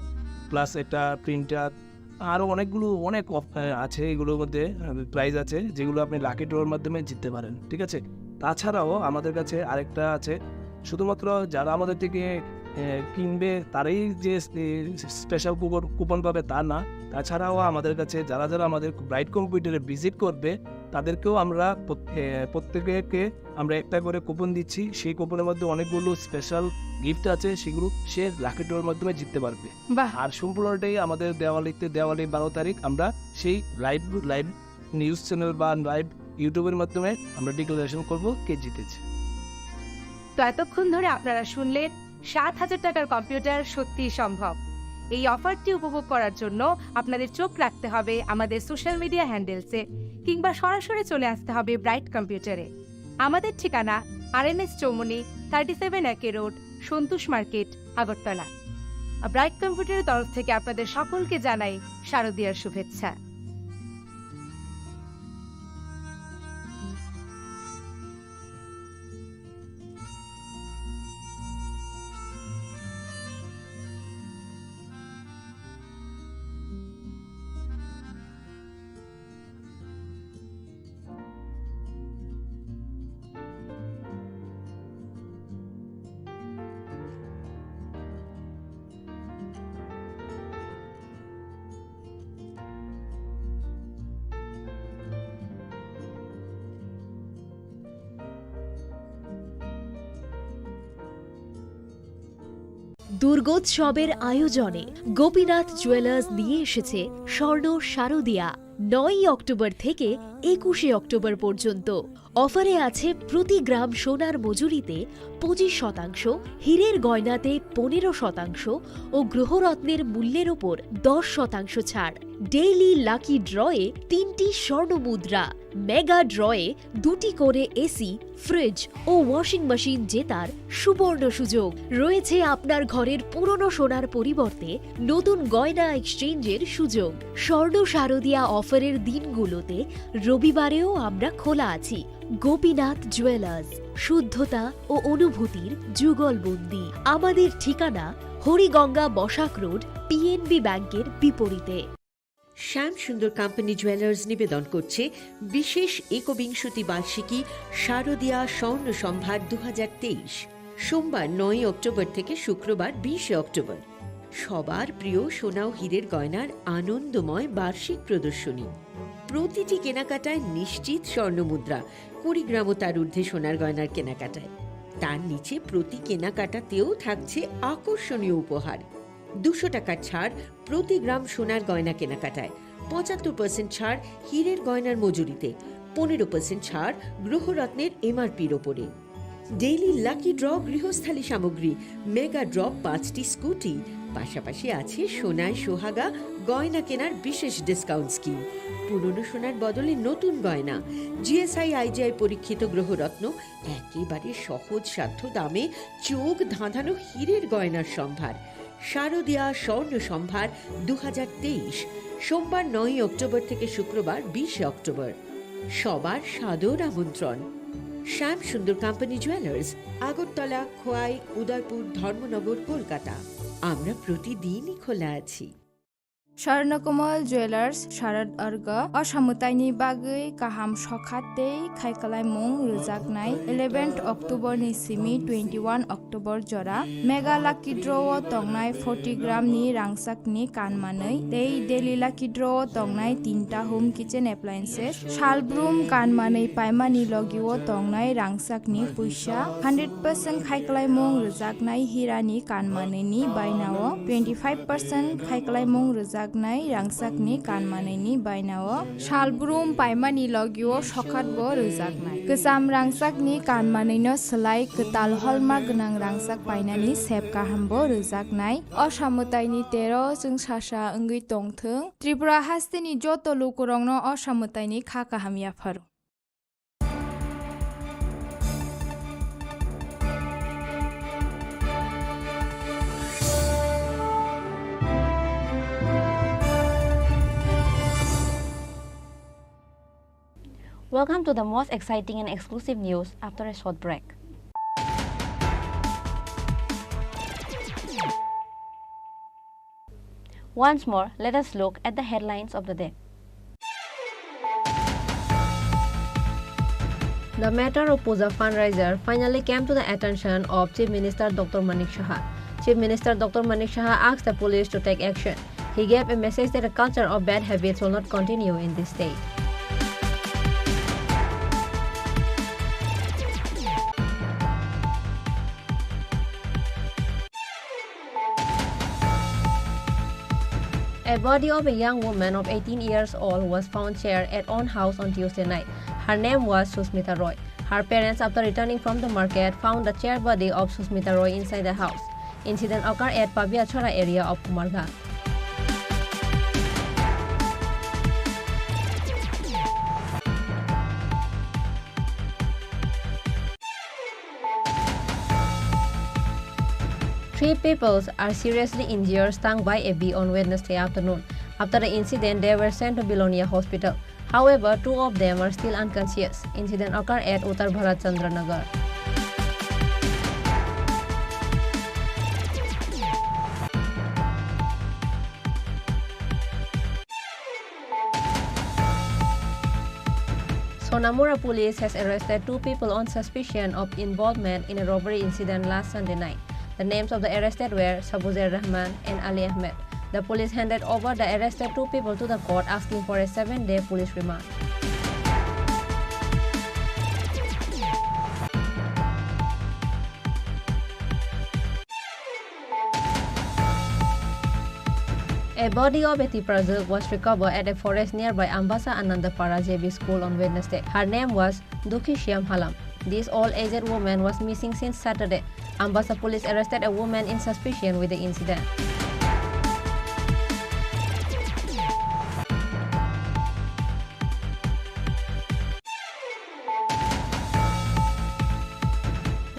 প্লাস একটা প্রিন্টার, আরও অনেক আছে, এগুলোর মধ্যে প্রাইজ আছে যেগুলো আপনি লাকি ড্রর মাধ্যমে জিততে পারেন। ঠিক আছে, তাছাড়াও আমাদের কাছে আরেকটা আছে, শুধুমাত্র যারা আমাদের থেকে কিনবে তারাই যে স্পেশাল কুপন পাবে তা না, তাছাড়াও আমাদের কাছে যারা আমাদের ব্রাইট কম্পিউটারে ভিজিট করবে তাদেরকেও আমরা প্রত্যেকে আমরা একটা করে কুপন দিচ্ছি। সেই কুপনের মধ্যে অনেকগুলো স্পেশাল গিফট আছে, সেগুলো সে লাকি ড্রর মাধ্যমে জিততে পারবে। আর সম্পূর্ণটাই আমাদের দেওয়ালি 12 তারিখ আমরা সেই লাইভ নিউজ চ্যানেল বা লাইভ ইউটিউবের মাধ্যমে আমরা ডিক্লারেশন করব কে জিতেছে। তো এতক্ষণ ধরে আপনারা শুনলেন 7,000 টাকার কম্পিউটার সত্যিই সম্ভব। এই অফারটি উপভোগ করার জন্য আপনাদের চোখ রাখতে হবে আমাদের সোশ্যাল মিডিয়া হ্যান্ডেলসে, কিংবা সরাসরি চলে আসতে হবে ব্রাইট কম্পিউটারে। আমাদের ঠিকানা RNS চৌমুনি 37 একে রোড, সন্তোষ মার্কেট, আগরতলা। ব্রাইট কম্পিউটারের তরফ থেকে আপনাদের সকলকে জানাই শারদীয়ার শুভেচ্ছা। দুর্গোৎসবের আয়োজনে গোপীনাথ জুয়েলার্স নিয়ে এসেছে স্বর্ণ শারদিয়া। 9 অক্টোবর থেকে 21 অক্টোবর পর্যন্ত অফারে আছে প্রতি গ্রাম সোনার মজুরিতে 25%, হীরের গয়নাতে 15% ও গ্রহরত্নের মূল্যের ওপর 10% ছাড়। ডেইলি লাকি ড্রয়ে 3টি স্বর্ণ মুদ্রা, মেগা ড্রয়ে 2টি করে এসি, ফ্রিজ ও ওয়াশিং মেশিন জেতার সুবর্ণ সুযোগ রয়েছে। আপনার ঘরের পুরনো সোনার পরিবর্তে নতুন গয়না এক্সচেঞ্জের সুযোগ। স্বর্ণ শারদিয়া অফারের দিনগুলোতে রবিবারেও আমরা খোলা আছি। গোপীনাথ জুয়েলার্স, শুদ্ধতা ও অনুভূতির যুগলবন্দি। আমাদের ঠিকানা হরিগঙ্গা বসাক রোড, PNB ব্যাংকের বিপরীতে। শ্যাম সুন্দর কোম্পানি জুয়েলার্স নিবেদন করছে বিশেষ একবিংশতি বার্ষিকী শারদীয়া স্বর্ণ সম্ভার 2023, সোমবার 9 অক্টোবর থেকে শুক্রবার 20 অক্টোবর। সবার প্রিয় সোনা ও হীরের গয়নার আনন্দময় বার্ষিক প্রদর্শনী। প্রতিটি কেনাকাটায় নিশ্চিত স্বর্ণমুদ্রা, 20 গ্রাম ও তার ঊর্ধ্বে সোনার গয়নার কেনাকাটায়। তার নিচে প্রতি কেনাকাটাতেও থাকছে আকর্ষণীয় উপহার। 200 টাকার ছাড় প্রতি গ্রাম সোনার গয়না কেনাকাটায়, 75% ছাড় হীরের গয়নার মজুরিতে, 15% ছাড় গ্রহরত্নের MRPর ওপরে। ডেইলি লাকি ড্র গৃহস্থালী সামগ্রী, মেগা ড্র 5টি স্কুটি, পাশাপাশি আছে সোনায় সোহাগা গয়না কেনার বিশেষ ডিসকাউন্ট স্কিম। পুরনো সোনার বদলে নতুন গয়না, GSI IGI পরীক্ষিত গ্রহরত্ন, একেবারে সহজ সাধ্য দামে চোখ ধাঁধানো হীরের গয়নার সম্ভার। শারদীয়া স্বর্ণ সম্ভার 2023, সোমবার 9 অক্টোবর থেকে শুক্রবার 20 অক্টোবর। সবার সাদর আমন্ত্রণ। শ্যাম সুন্দর কোম্পানি জুয়েলার্স, আগরতলা, খোয়াই, উদয়পুর, ধর্মনগর, কলকাতা। আমরা প্রতিদিনই খোলা আছি। स्वर्णकमल ज्वेलार्स शारद अर्ग असामुताइनि बागै गाहाम सखातै खायखालायमुं रोजागनाय 11 अक्टोबर नि सिमी 21 अक्टोबर जरा मेगा लाकी ड्र तंगनाय 40 ग्राम नि रांसाकनि कानमानै दै डेली लाकी ड्र तंगनाय 3टा होम किचेन एप्लायेंसेस शालब्रुम कानमानै पाइमानि लगिओ तंगनाय रांसाकनि पैसा 100% खायखालायमुं रोजागनाय हिरानि कानमानैनि बायनाव 25% खायखालायमुं रोजाग रांसाकनि कानमानैनि बायनाव शालब्रुम पाइमानि लगिओ सखातबो रोजागनाय गोजाम रांसाकनि कानमानैनो सोलाय गोताल हलमार्क गोनां रांसाक बायनानि सेब गाहामबो रोजागनाय असामुताइनि 13 जों सासा ओंगै तंथों त्रिपुरा हास्तेनि जत लोकरंनो असामुताइनि खा गाहामियाफोर। Welcome to the most exciting and exclusive news after a short break. Once more, let us look at the headlines of the day. The matter of Puja fundraiser finally came to the attention of Chief Minister Dr. Manik Saha. Chief Minister Dr. Manik Saha asked the police to take action. He gave a message that a culture of bad habits will not continue in this state. A body of a young woman of 18 years old was found shared at own house on Tuesday night. Her name was Susmita Roy. Her parents, after returning from the market, found the chair body of Susmita Roy inside the house. Incident occurred at Pabiachora area of Kumarghat. Three people are seriously injured stung by a bee on Wednesday afternoon. After the incident, they were sent to Bilonia Hospital. However, two of them are still unconscious. Incident occurred at Uttar Bharat Chandranagar. Sonamura police has arrested two people on suspicion of involvement in a robbery incident last Sunday night. The names of the arrested were Sabuzair Rahman and Ali Ahmed. The police handed over the arrested two people to the court, asking for a 7-day police remand. A body of a Tripura was recovered at a forest nearby Ambasa Anandapara JB School on Wednesday. Her name was Dukhi Shyam Halam. This old-aged woman was missing since Saturday. Ambasa police arrested a woman in suspicion with the incident.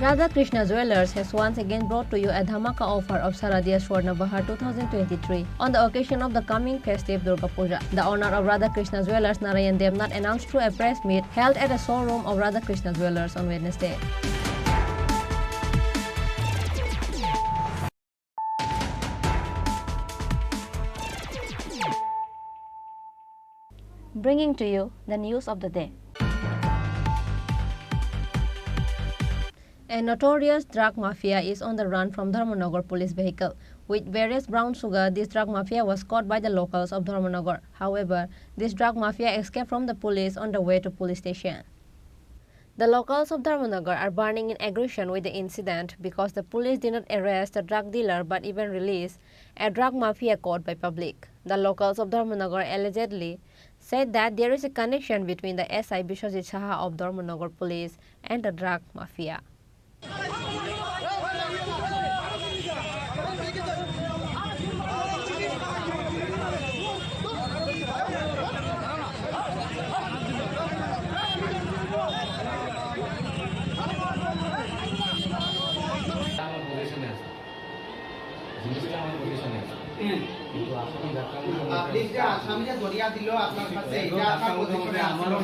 Radhakrishna Jewellers has once again brought to you a dhamaka offer of Sharadiya Swarna Bahar 2023 on the occasion of the coming festive Durga Puja. The owner of Radhakrishna Jewellers, Narayan Devnath, announced through a press meet held at a showroom of Radhakrishna Jewellers on Wednesday. Bringing to you the news of the day. A notorious drug mafia is on the run from Dharmanagar police vehicle. With various brown sugar, this drug mafia was caught by the locals of Dharmanagar. However, this drug mafia escaped from the police on the way to police station. The locals of Dharmanagar are burning in aggression with the incident because the police did not arrest the drug dealer but even released a drug mafia caught by public. The locals of Dharmanagar allegedly said that there is a connection between the SI Bishwajit Saha of Dharmanagar police and the drug mafia. আপনি যে আসামিরা দরিয়া দিল আপনার কাছে এটা আপনার পজিশনে আমারও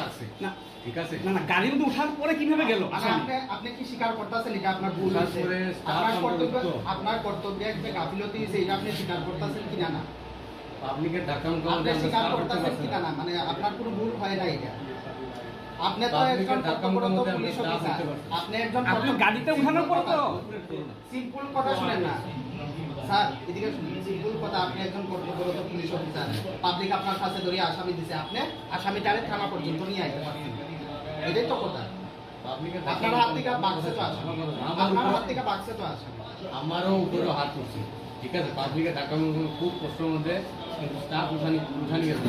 লাগছে না ঠিক আছে না না গাড়ির মধ্যে ওঠার পরে কিভাবে গেল আপনি কি স্বীকার করতেছেন এটা আপনার ভুল আছে আপনার কর্তব্য একটা গাফিলতি আছে এটা আপনি স্বীকার করতেছেন কিনা না পাবলিকের ধাক্কা আপনি স্বীকার করতেছেন কিনা না মানে আপনার কোনো ভুল হয় না এটা আপনি তো একজন কর্তব্যরত পুলিশ অফিসার আপনি একজন আপনি গাড়িতে ওঠানোর পর তো সিম্পল কথা শুনেন না স্যার এদিকে সিম্পল কথা আপনি একজন কর্তব্যরত পুলিশ অফিসার পাবলিক আপনার কাছে ধরে আসামি দিছে আপনি আসামিটারে থানা পর্যন্ত নিয়ে আইতে পারছেন এটাই তো কথা আপনার হাত থেকে বাক্সে তো আসে আপনার হাত থেকে বাক্সে তো আসে আমারও উপরে হাত উঠছে ঠিক আছে পাবলিকের ধাক্কা খুব কষ্টের মধ্যে স্টাফ উঠানি গেছে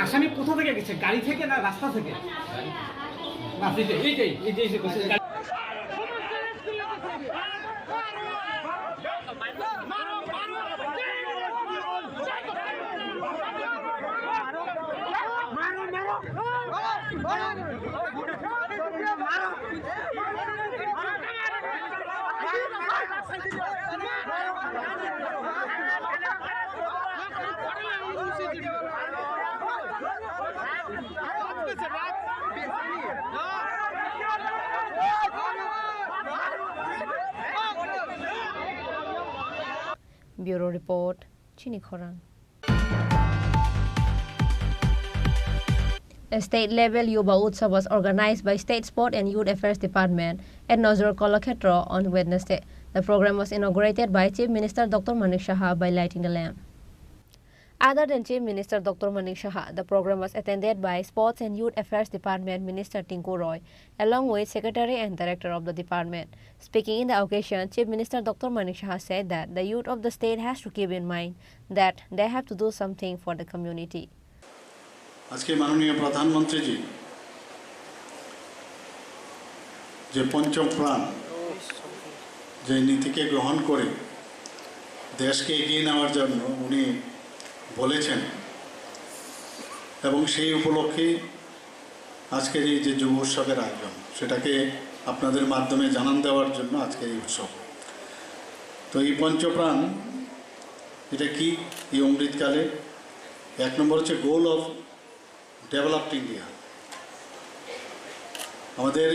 আসামি কোথা থেকে গেছে গাড়ি থেকে না রাস্তা থেকে এইটাই Bureau Report, Chini Khorang. A state-level Yuba Utsav was organized by State Sport and Youth Affairs Department at Nazur Kolakhetro on Wednesday. The program was inaugurated by Chief Minister Dr. Manik Saha by lighting the lamp. Other than Chief Minister Dr. Manik Saha, the program was attended by Sports and Youth Affairs Department Minister Tinku Roy, along with Secretary and Director of the department. Speaking in the occasion, Chief Minister Dr. Manik Saha said that the youth of the state has to keep in mind that they have to do something for the community. আজকে মাননীয় প্রধানমন্ত্রীজি যে পঞ্চম প্রাণ যে নীতিকে গ্রহণ করে দেশকে এগিয়ে নেওয়ার জন্য উনি বলেছেন এবং সেই উপলক্ষে আজকের এই যে যুব উৎসবের আয়োজন সেটাকে আপনাদের মাধ্যমে জানান দেওয়ার জন্য আজকের এই উৎসব। তো এই পঞ্চপ্রাণ এটা কি এই অমৃতকালে এক নম্বর হচ্ছে গোল অফ ডেভেলপড ইন্ডিয়া। আমাদের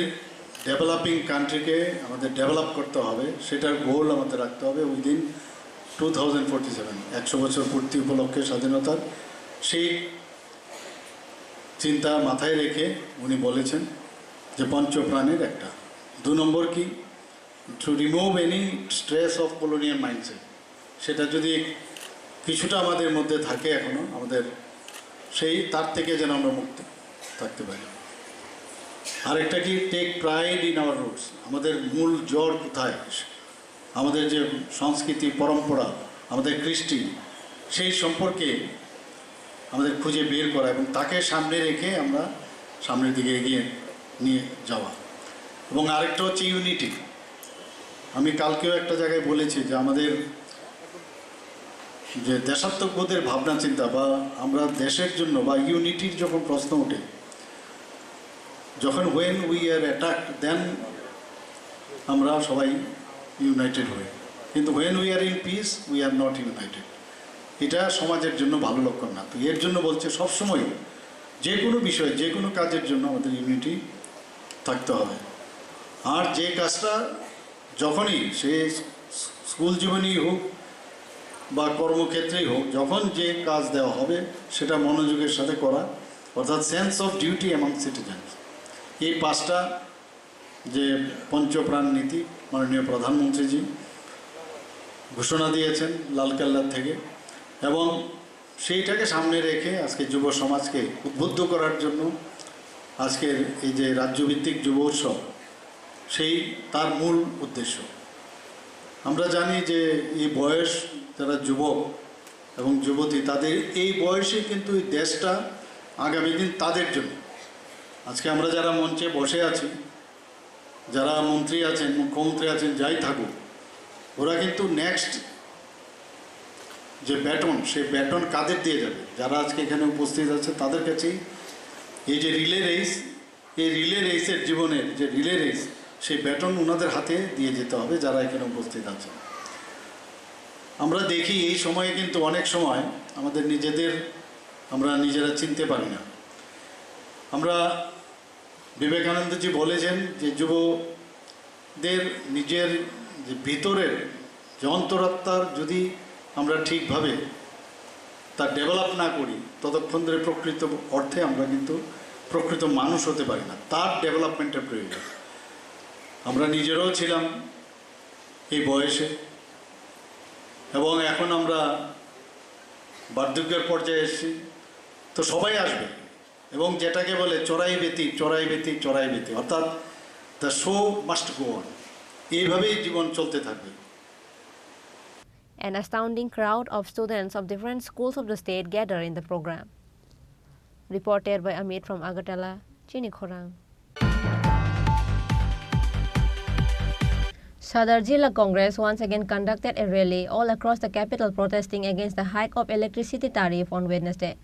ডেভেলপিং কান্ট্রিকে আমাদের ডেভেলপ করতে হবে, সেটার গোল আমাদের রাখতে হবে উইদিন 2047 100 বছর পূর্তি উপলক্ষে স্বাধীনতার। সেই চিন্তা মাথায় রেখে উনি বলেছেন যে পঞ্চপ্রাণের একটা। 2 নম্বর কি, to remove any stress of colonial mindset, সেটা যদি কিছুটা আমাদের মধ্যে থাকে এখনও আমাদের সেই তার থেকে যেন আমরা মুক্ত থাকতে পারি। আরেকটা কি, take pride in our roots, আমাদের মূল জড় কোথায়, আমাদের যে সংস্কৃতি পরম্পরা আমাদের কৃষ্টি সেই সম্পর্কে আমাদের খুঁজে বের করা এবং তাকে সামনে রেখে আমরা সামনের দিকে এগিয়ে নিয়ে যাওয়া। এবং আরেকটা হচ্ছে ইউনিটি। আমি কালকেও একটা জায়গায় বলেছি যে আমাদের যে দেশাত্মবোধের ভাবনা চিন্তা বা আমরা দেশের জন্য বা ইউনিটির যখন প্রশ্ন ওঠে, যখন হোয়েন উই আর অ্যাটাক দেন আমরা সবাই ইউনাইটেড হই, কিন্তু when we are in peace we are not United. এটা সমাজের জন্য ভালো লক্ষণ না। তো এর জন্য বলছে সবসময় যে কোনো বিষয়ে যে কোনো কাজের জন্য আমাদের ইউনিটি থাকতে হবে। আর যে কাজটা যখনই সে স্কুল জীবনেই হোক বা কর্মক্ষেত্রেই হোক, যখন যে কাজ দেওয়া হবে সেটা মনোযোগের সাথে করা, অর্থাৎ sense of duty among citizens. এই 5টা যে পঞ্চপ্রাণ নীতি মাননীয় প্রধানমন্ত্রীজি ঘোষণা দিয়েছেন লালকেল্লা থেকে, এবং সেইটাকে সামনে রেখে আজকে যুব সমাজকে উদ্বুদ্ধ করার জন্য আজকের এই যে রাজ্যভিত্তিক যুব উৎসব সেই তার মূল উদ্দেশ্য। আমরা জানি যে এই বয়স যারা যুবক এবং যুবতী তাদের এই বয়সে কিন্তু এই দেশটা আগামী দিন তাদের জন্য। আজকে আমরা যারা মঞ্চে বসে আছি, যারা মন্ত্রী আছেন মুখ্যমন্ত্রী আছেন যাই থাকুক, ওরা কিন্তু নেক্সট যে ব্যাটন সেই ব্যাটন কাদের দিয়ে যাবে, যারা আজকে এখানে উপস্থিত আছে তাদের কাছেই এই যে রিলে রেস, এই রিলে রেসের জীবনের যে রিলে রেস সেই ব্যাটন ওনাদের হাতে দিয়ে যেতে হবে যারা এখানে উপস্থিত আছে। আমরা দেখি এই সময়ে কিন্তু অনেক সময় আমাদের আমরা নিজেরা চিনতে পারি না। আমরা বিবেকানন্দজি বলেছেন যে যুবদের নিজের যে ভিতরের যে অন্তরাত্মার যদি আমরা ঠিকভাবে তার ডেভেলপ না করি ততক্ষণ ধরে প্রকৃত অর্থে আমরা কিন্তু প্রকৃত মানুষ হতে পারি না, তার ডেভেলপমেন্টের প্রয়োজন। আমরা নিজেরাও ছিলাম এই বয়সে এবং এখন আমরা বার্ধক্যের পর্যায়ে এসেছি, তো সবাই আসবে এবং যেটাকে বলে চড়াই বেতি চড়াই বেতি চড়াই বেতি, অর্থাৎ the show must go on, এইভাবেই জীবন চলতে থাকবে। An astounding crowd of students of different schools of the state gather in the program. Reported by Amit from Agartala, Chini Khorang. Sadar Jilla Congress once again conducted a rally all across the capital protesting against the hike of electricity tariff on Wednesday.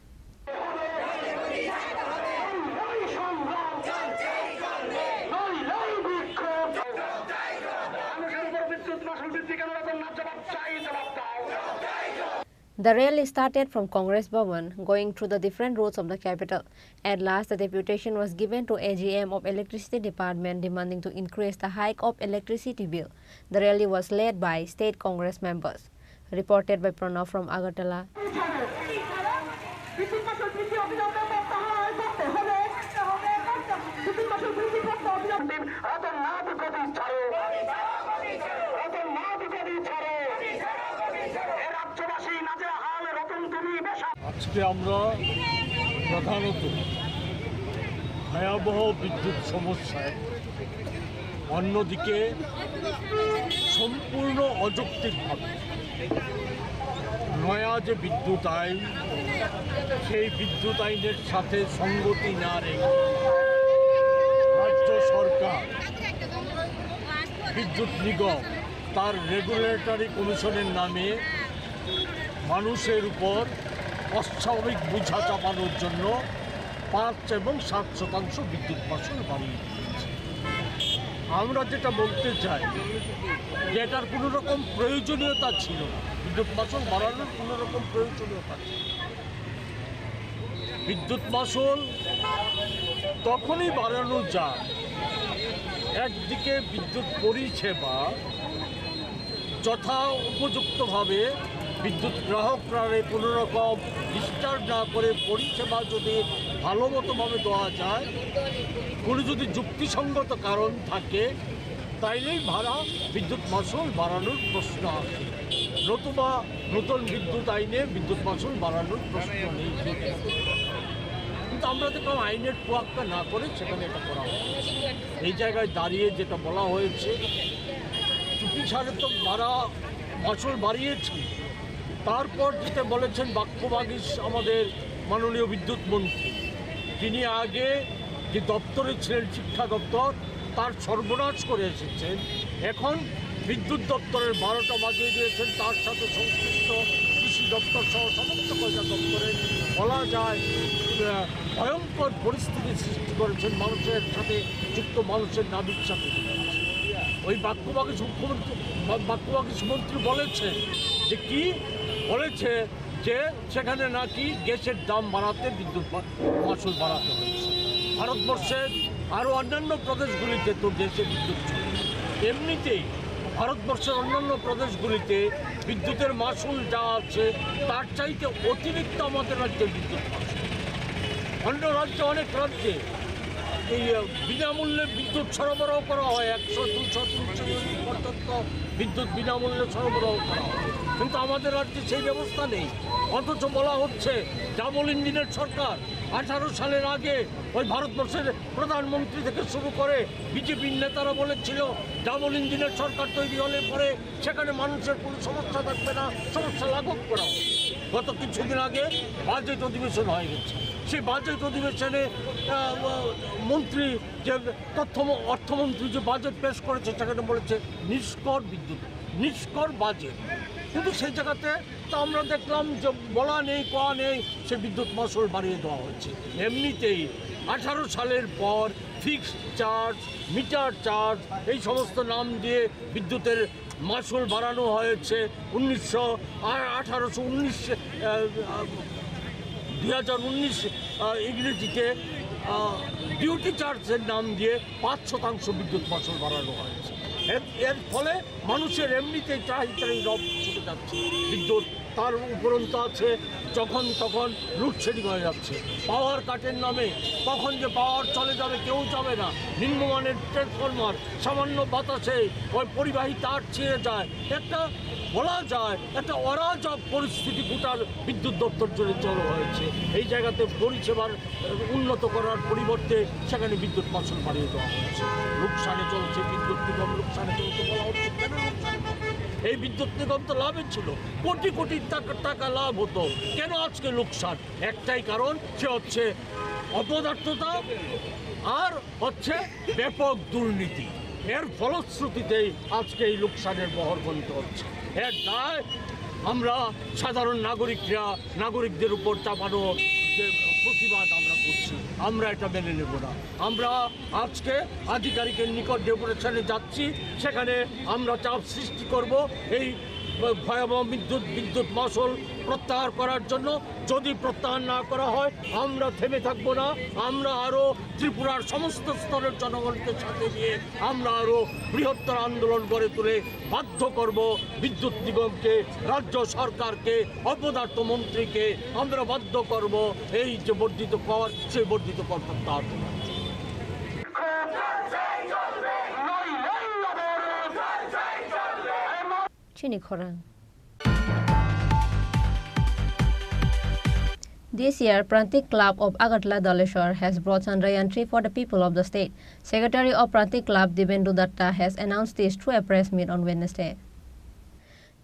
The rally started from Congress Bhavan, going through the different roads of the capital. At last, the deputation was given to AGM of Electricity Department demanding to increase the hike of electricity bill. The rally was led by state Congress members. Reported by Pranav from Agartala. আজকে আমরা প্রধানত ভয়াবহ বিদ্যুৎ সমস্যায়, অন্যদিকে সম্পূর্ণ অযৌক্তিকভাবে নয়া যে বিদ্যুৎ আইন, সেই বিদ্যুৎ আইনের সাথে সঙ্গতি না রেখে রাজ্য সরকার বিদ্যুৎ নিগম তার রেগুলেটরি কমিশনের নামে মানুষের উপর অস্বাভাবিক বোঝা চাপানোর জন্য 5 এবং 7% বিদ্যুৎ মাশুল বাড়িয়ে দিয়েছে। আমরা যেটা বলতে চাই যে এটার কোনো রকম প্রয়োজনীয়তা ছিল না, বিদ্যুৎ মাশুল বাড়ানোর কোনো রকম প্রয়োজনীয়তা ছিল না। বিদ্যুৎ মাশুল তখনই বাড়ানো যায়, একদিকে বিদ্যুৎ পরিষেবা যথা উপযুক্তভাবে বিদ্যুৎ গ্রাহকরা কোনো রকম ডিস্টার্ব না করে পরিষেবা যদি ভালো মতোভাবে দেওয়া যায়, কোনো যদি যুক্তিসঙ্গত কারণ থাকে, তাইলেই বিদ্যুৎ মাশুল বাড়ানোর প্রশ্ন আসে। নতুবা নতুন বিদ্যুৎ আইনে বিদ্যুৎ মাশুল বাড়ানোর প্রশ্ন নেই। কিন্তু আমরা দেখলাম আইনের তোয়াক্কা না করে সেখানে এটা করা হয়েছে। এই জায়গায় দাঁড়িয়ে যেটা বলা হয়েছে, চুপি ছাড়ে তো মাশুল বাড়িয়েছি, তারপর যেটা বলেছেন বাক্যবাগী আমাদের মাননীয় বিদ্যুৎ মন্ত্রী, তিনি আগে যে দপ্তরে ছিলেন শিক্ষা দপ্তর, তার সর্বনাশ করে এসেছেন। এখন বিদ্যুৎ দপ্তরের 12টা বাজিয়ে দিয়েছেন, তার সাথে সংশ্লিষ্ট কৃষি দপ্তর সহ সমস্ত কয়টা দপ্তরে বলা যায় ভয়ঙ্কর পরিস্থিতি সৃষ্টি করেছেন, মানুষের সাথে যুক্ত মানুষের নাবিক সাথে। ওই বাক্যবাগী মন্ত্রী বলেছেন যে কি বলেছে, যে সেখানে নাকি গ্যাসের দাম বাড়াতে বিদ্যুৎ মাশুল বাড়াতে হয়েছে। ভারতবর্ষের আরও অন্যান্য প্রদেশগুলিতে তো গ্যাসের বিদ্যুৎ চলে, এমনিতেই ভারতবর্ষের অন্যান্য প্রদেশগুলিতে বিদ্যুতের মাশুল যা আছে তার চাইতে অতিরিক্ত আমাদের রাজ্যের বিদ্যুৎ মাশুল। অন্য রাজ্যে, অনেক রাজ্যে এই বিনামূল্যে বিদ্যুৎ সরবরাহ করা হয়, 100, 200, 300 ইউনিট পর্যন্ত বিদ্যুৎ বিনামূল্যে সরবরাহ করা হয়, কিন্তু আমাদের রাজ্যে সেই ব্যবস্থা নেই। অথচ বলা হচ্ছে ডাবল ইঞ্জিনের সরকার। 18 সালের আগে ওই ভারতবর্ষের প্রধানমন্ত্রী থেকে শুরু করে বিজেপির নেতারা বলেছিল ডাবল ইঞ্জিনের সরকার তৈরি হলে পরে সেখানে মানুষের কোনো সমস্যা থাকবে না, সমস্যা লাঘব করা হবে। গত কিছুদিন আগে বাজেট অধিবেশন হয়ে গেছে, সেই বাজেট অধিবেশনে মন্ত্রী যে অর্থমন্ত্রী যে বাজেট পেশ করেছে সেখানে বলেছে নিষ্কর বিদ্যুৎ, নিষ্কর বাজেট। কিন্তু সেই জায়গাতে তো আমরা দেখলাম যে বলা নেই কোয়া নেই, সে বিদ্যুৎ মাশুল বাড়িয়ে দেওয়া হচ্ছে। এমনিতেই 18 সালের পর ফিক্সড চার্জ, মিটার চার্জ, এই সমস্ত নাম দিয়ে বিদ্যুতের মাশুল বাড়ানো হয়েছে। 2019 ইংরেজিতে ডিউটি চার্জের নাম দিয়ে 5% বিদ্যুৎ মাশুল বাড়ানো হয়েছে। এর ফলে মানুষের এমনিতেই চাহিদাই রব ছুটে যাচ্ছে বিদ্যুৎ। তার উপরন্ত আছে যখন তখন লোডশেডিং হয়ে যাচ্ছে, পাওয়ার কাটের নামে কখন যে পাওয়ার চলে যাবে কেউ যাবে না। নিম্নমানের ট্রান্সফরমার, সামান্য বাতাসে ওই পরিবাহী তার ছিঁড়ে যায়। একটা বলা যায় একটা অরাজক পরিস্থিতি গোটার বিদ্যুৎ দপ্তর জুড়ে চালু হয়েছে। এই জায়গাতে পরিষেবার উন্নত করার পরিবর্তে সেখানে বিদ্যুৎ মাশুল বাড়িয়ে দেওয়া হয়েছে। লোকসানে চলছে বিদ্যুৎ নিগম, লোকসানে চলছে। বলা হচ্ছে কেন এই বিদ্যুৎ নিগম তো লাভে ছিল, কোটি কোটি টাকা লাভ হতো, কেন আজকে লোকসান? একটাই কারণ, সে হচ্ছে অপদার্থতা আর হচ্ছে ব্যাপক দুর্নীতি। এর ফলশ্রুতিতেই আজকে এই লোকসানের বহর গুনতে হচ্ছে। এর দায় আমরা সাধারণ নাগরিকদের উপর চাপানো যে প্রতিবাদ আমরা করছি, আমরা এটা মেনে নেব না। আমরা আজকে আধিকারিকের নিকট ডেপুটেশনে যাচ্ছি, সেখানে আমরা চাপ সৃষ্টি করব এই ভয়াবহ বিদ্যুৎ মাশুল প্রত্যাহার করার জন্য। যদি প্রত্যাহার না করা হয় আমরা থেমে থাকবো না, আমরা আরও ত্রিপুরার সমস্ত স্তরের জনগণকে সাথে নিয়ে আমরা আরও বৃহত্তর আন্দোলন গড়ে তুলে বাধ্য করব বিদ্যুৎ নিগমকে, রাজ্য সরকারকে, অপদার্থ মন্ত্রীকে আমরা বাধ্য করব এই যে বর্ধিত কর, সেই বর্ধিত কর প্রত্যাহার করার। Chini Khorang. This year, Prantik Club of Agartala Daleshwar has brought Chandrayaan 3 for the people of the state. Secretary of Prantik Club Dibendu Datta has announced this through a press meet on Wednesday.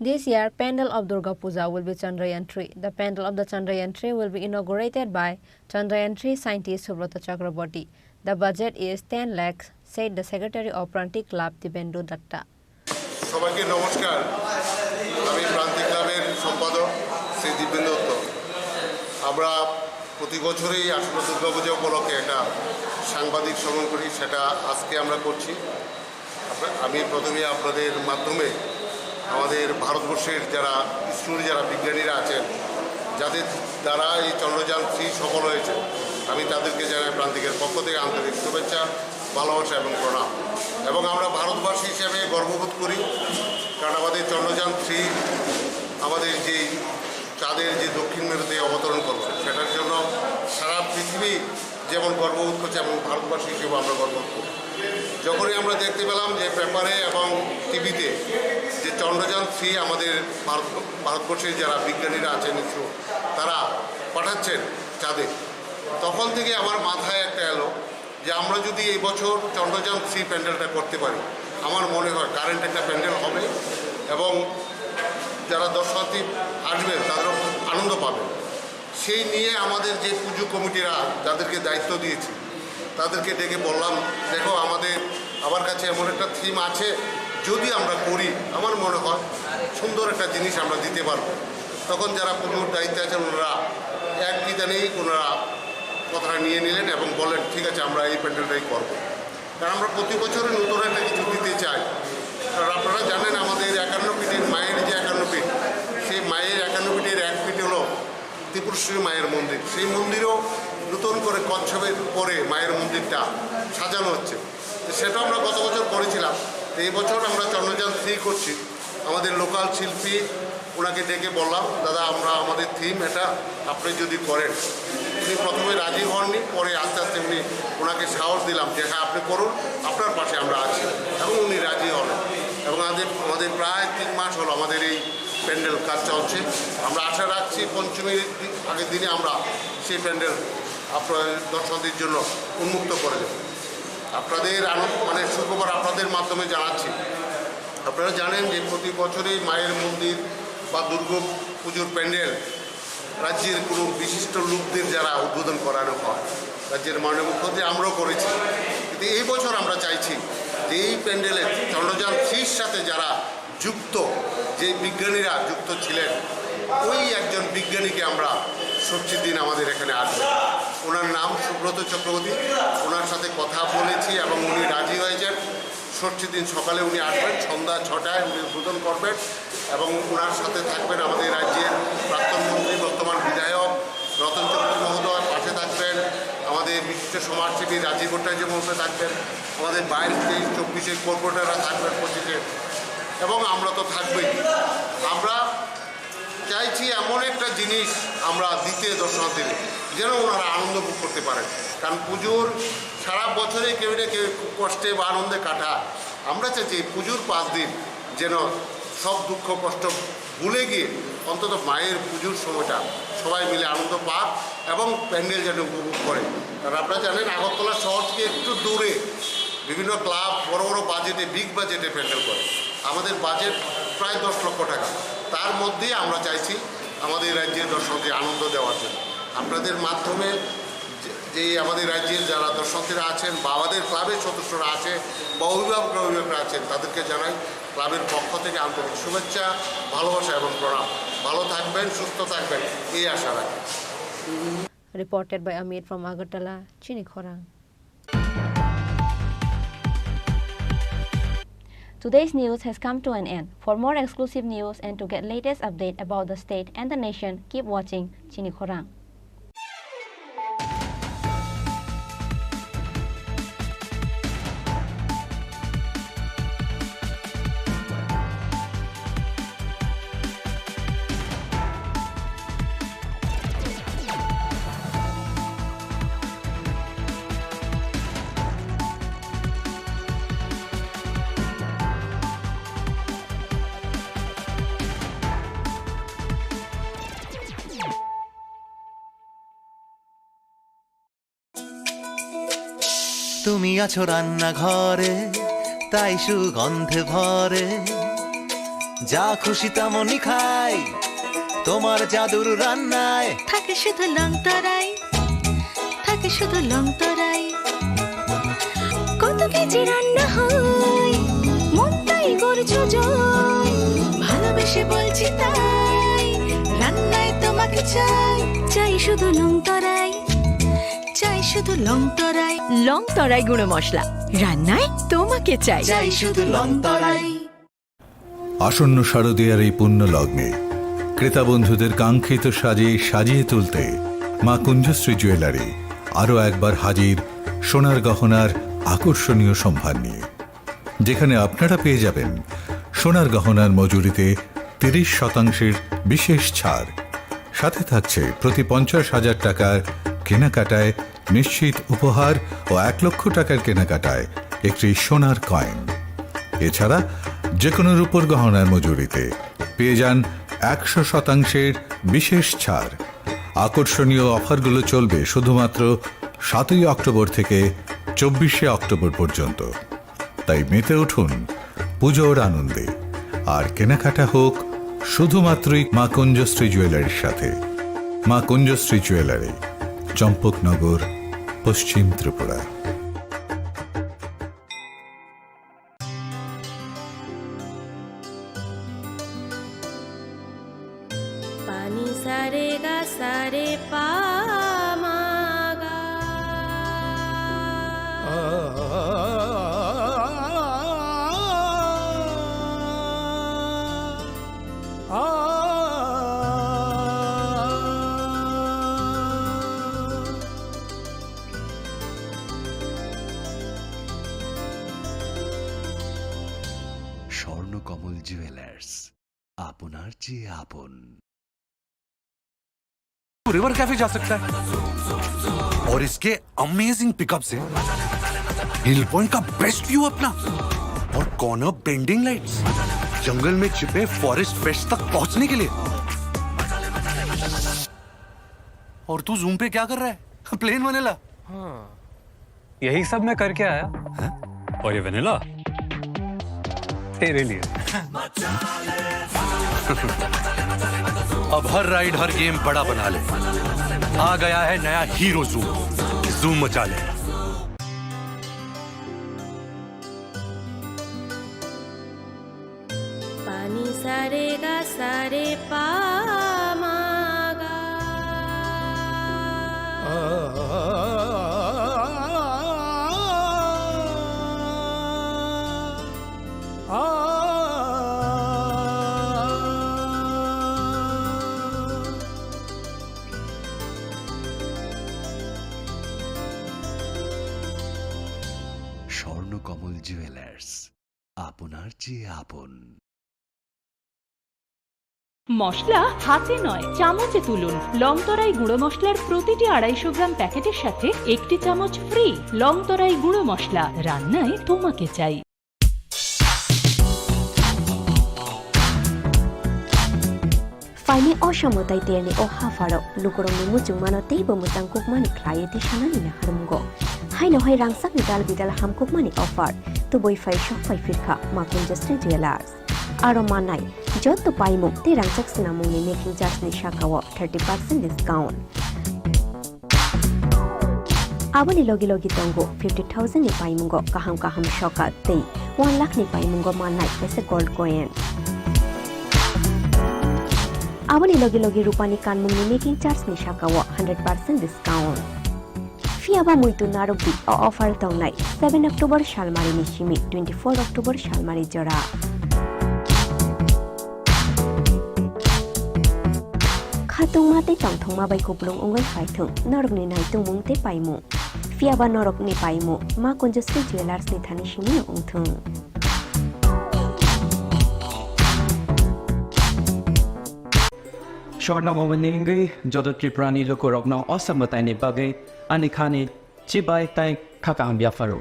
This year, pandal of Durga Puja will be Chandrayaan 3. The pandal of the Chandrayaan 3 will be inaugurated by Chandrayaan 3 scientist Subrata Chakraborty. The budget is 10 lakhs, said the Secretary of Prantik Club Dibendu Datta. সবাইকে নমস্কার, আমি প্রান্তিক ক্লাবের সম্পাদক শ্রী দিবেন্দু দত্ত। আমরা প্রতি বছরই আসন্ন দুর্গাপূজা উপলক্ষে একটা সাংবাদিক সম্মেলন করি, সেটা আজকে আমরা করছি। আমি প্রথমে আপনাদের মাধ্যমে আমাদের ভারতবর্ষের যারা স্টুডেন্ট, যারা বিজ্ঞানীরা আছেন, যাদের দ্বারা এই চন্দ্রযান 3 সফল হয়েছে, আমি তাদেরকে জানাই প্রান্তিকের পক্ষ থেকে আন্তরিক শুভেচ্ছা, ভালোবাসা এবং প্রণাম। এবং আমরা ভারতবাসী হিসেবে গর্ববোধ করি, কারণ আমাদের চন্দ্রযান 3 আমাদের যে চাঁদের যে দক্ষিণ মেরুতে অবতরণ করবে, সেটার জন্য সারা পৃথিবী যেমন গর্ববোধ করছে এবং ভারতবাসী হিসেবে আমরা গর্ববোধ করি। যখনই আমরা দেখতে পেলাম যে পেপারে এবং টিভিতে যে চন্দ্রযান 3 আমাদের ভারতবর্ষের যারা বিজ্ঞানীরা আছেন ইসরো, তারা পাঠাচ্ছেন চাঁদে, তখন থেকে আমার মাথায় একটা এলো যে আমরা যদি এই বছর চন্দ্রযান 3 প্যান্ডেলটা করতে পারি, আমার মনে হয় কারেন্ট একটা প্যান্ডেল হবে এবং যারা দর্শনার্থী আসবেন তাদেরও খুব আনন্দ পাবে। সেই নিয়ে আমাদের যে পুজো কমিটিরা যাদেরকে দায়িত্ব দিয়েছি, তাদেরকে ডেকে বললাম, দেখো আমার কাছে এমন একটা থিম আছে, যদি আমরা করি আমার মনে হয় সুন্দর একটা জিনিস আমরা দিতে পারবো। তখন যারা পুজোর দায়িত্বে আছেন ওনারা এক বিধানেই ওনারা কথাটা নিয়ে নিলেন এবং বলেন, ঠিক আছে আমরা এই প্যান্ডেলটাই করবো। কারণ আমরা প্রতি বছরই নতুন একটা কিছু দিতে চাই। কারণ আপনারা জানেন আমাদের 51 ফিটের মায়ের যে 51 ফিট, সেই মায়ের 51 ফিটের 1 ফিট হলো ত্রিপুরেশ্বরী মায়ের মন্দির। সেই মন্দিরও নতুন করে কচ্ছপের পরে মায়ের মন্দিরটা সাজানো হচ্ছে। সেটা আমরা গত বছর করেছিলাম, তো এই বছর আমরা চন্দ্রযান 3 করছি। আমাদের লোকাল শিল্পী ওনাকে ডেকে বললাম, দাদা আমরা আমাদের থিম এটা আপনি যদি করেন। উনি প্রথমে রাজি হননি, পরে আস্তে আস্তে ওনাকে সাহস দিলাম যে হ্যাঁ আপনি করুন, আপনার পাশে আমরা আছি, এবং উনি রাজি হলেন। এবং আমাদের প্রায় 3 মাস হলো আমাদের এই প্যান্ডেল কাজ চলছে। আমরা আশা রাখছি পঞ্চমীর আগের দিনে আমরা সেই প্যান্ডেল আপনার দর্শনার্থীর জন্য উন্মুক্ত করে দেব। আপনাদের মানে শুক্রবার আপনাদের মাধ্যমে জানাচ্ছি, আপনারা জানেন যে প্রতি বছরই মায়ের মন্দির বা দুর্গা পুজোর প্যান্ডেল রাজ্যের কোনো বিশিষ্ট লোকদের যারা উদ্বোধন করানো হয়, রাজ্যের মাননীয় মুখ্যমন্ত্রী আমরাও করেছি। কিন্তু এই বছর আমরা চাইছি যে এই প্যান্ডেলে চন্দ্রযান 3 সাথে যারা যুক্ত, যে বিজ্ঞানীরা যুক্ত ছিলেন, ওই একজন বিজ্ঞানীকে আমরা ষষ্ঠীর দিন আমাদের এখানে আসবে। ওনার নাম সুব্রত চক্রবর্তী। ওনার সাথে কথা বলেছি এবং উনি রাজি হয়েছেন। ষষ্ঠীর দিন সকালে উনি আসবেন, সন্ধ্যা 6টায় উনি উদ্বোধন করবেন এবং ওনার সাথে থাকবেন আমাদের রাজ্যের প্রাক্তন মন্ত্রী, বর্তমান বিধায়ক রতন চৌধুরী মহোদয়, পাশে থাকবেন আমাদের বিশিষ্ট সমাজসেবী রাজীব ভট্টাচার্য মহোদয় থাকবেন, আমাদের 22, 23, 24-এর কর্পোরেটররা থাকবেন 25-এ, এবং আমরা তো থাকবেই। আমরা চাইছি এমন একটা জিনিস আমরা দিতে দর্শনার্থীদের, যেন ওনারা আনন্দ ভোগ করতে পারেন। কারণ পুজোর সারা বছরে কেউ না কেউ কষ্টে বা আনন্দে কাটায়। আমরা চাইছি পুজোর 5 দিন যেন সব দুঃখ কষ্ট ভুলে গিয়ে অন্তত মায়ের পুজোর সময়টা সবাই মিলে আনন্দ পাক এবং প্যান্ডেল যেন উপভোগ করে। কারণ আপনারা জানেন আগরতলা শহর থেকে একটু দূরে বিভিন্ন ক্লাব বড় বড় বাজেটে, বিগ বাজেটে প্যান্ডেল করে। আমাদের বাজেট প্রায় 10 লক্ষ টাকা। তার মধ্যেই আমরা চাইছি আমাদের রাজ্যের দর্শকদের আনন্দ দেওয়ার জন্য। আপনাদের মাধ্যমে যে আমাদের রাজ্যের যারা দর্শকরা আছেন বা আমাদের ক্লাবের সদস্যরা আছে বা অভিভাবকরা আছেন, তাদেরকে জানাই ক্লাবের পক্ষ থেকে আন্তরিক শুভেচ্ছা, ভালোবাসা এবং প্রণাম। ভালো থাকবেন, সুস্থ থাকবেন, এই আশা রাখি। Reported by Amit from Agartala, Chini Khorang. Today's news has come to an end. For more exclusive news and to get latest update about the state and the nation, keep watching Chini Khorang. তুমি আছো রান্নাঘরে তাই সুগন্ধে ভরে যা খুশি তেমনই খাই তোমার জাদুর রান্নায় থাকে শুধু লং তরাই থাকে শুধু লং তরাই কত কেজি রান্না হয় মনটাই করছো জয় ভালোবেসে বলছি তাই রান্নায় তোমাকে চাই চাই শুধু লং তরাই চাই শুধু লং তরাই গুঁড়ো মশলা রান্নায় তোমাকে চাই চাই শুধু লং তরাই। আসন্ন শারদীয়ার এই পুণ্য লগ্নে ক্রেতা বন্ধুদের কাঙ্ক্ষিত সাজে সাজিয়ে তুলতে মা কুঞ্জশ্রী জুয়েলারি আরও একবার হাজির সোনার গহনার আকর্ষণীয় সম্ভার নিয়ে, যেখানে আপনারা পেয়ে যাবেন সোনার গহনার মজুরিতে 30% বিশেষ ছাড়, সাথে থাকছে প্রতি 50,000 টাকার কেনাকাটায় নিশ্চিত উপহার ও 1 লক্ষ টাকার কেনাকাটায় একটি সোনার কয়েন। এছাড়া যে কোনো রূপোর গহনার মজুরিতে পেয়ে যান 100% বিশেষ ছাড়। আকর্ষণীয় অফারগুলো চলবে শুধুমাত্র 7ই অক্টোবর থেকে 24শে অক্টোবর পর্যন্ত। তাই মেতে উঠুন পুজোর আনন্দে, আর কেনাকাটা হোক শুধুমাত্রই মা কুঞ্জশ্রী জুয়েলারির সাথে। মা কুঞ্জশ্রী জুয়েলারি, চম্পকনগর, পশ্চিম ত্রিপুরা। পানি সারে গা সারে পা মা গা স্বর্ণকমল জুয়েলার্স, আপনার চেয়ে আপন। रिवर कैफे जा सकता है और इसके अमेजिंग पिकअप से हिल पॉइंट का बेस्ट व्यू अपना, और कॉर्नर बेंडिंग लाइट्स, जंगल में छिपे फॉरेस्ट फेस्ट तक पहुंचने के लिए। और तू जूम पे क्या कर रहा है? Plane vanilla. हाँ, यही सब मैं करके आया है? और ये वनीला तेरे लिए। अब हर राइड हर गेम बड़ा बना ले। आ गया है नया हीरो जूम, जूम मचा ले। पानी सारे गा सारे पा मा गा স্বর্ণকমল জুয়েলার্স, আপনার চেয়ে আপন। মশলা হাতে নয় চামচে তুলুন। লংতরাই গুঁড়ো মশলার প্রতিটি 250 গ্রাম প্যাকেটের সাথে 1টি চামচ ফ্রি। লংতরাই গুঁড়ো মশলা, রান্নায় তোমাকে চাই। Faini Oshamotai Tiani O Hafaro, Lukurong Muchumano Table Mutangkuk Mani Client Shananina Harumgo. Haino Hai Rangsak Nidal Bidal Hamkuk Mani offer to boy 5 shop 5 Firka, Makun Just Jewelers. Aromanai, Jot to Paimuk, the Rangsak Sinamuni making just Nishakawa 30% discount. Abani Logi Logi Tongo 50,000 ni Paimungo, Kaham Kaham Shoka, Tay 1 lakh ni Paimungo Manai as a gold coin. Abani Logi Logi Rupani Kanmuni making charge Nishakawa 100% discount. Fiaba muitu narokdi offer tongnai 7 October Shalmari ni simi 24 October Shalmari jora. Khatung mate tongthong ma bai kuplung ongoi phaithung norok ni nai tungmung te paimu. Fiaba norok ni paimu ma Kunjasri Jewelers ni thani simi ongthung. Shortna moveningi jodo Triprani lokorokno osambatai ni bagai anikhani chibai tai khakam biafaro.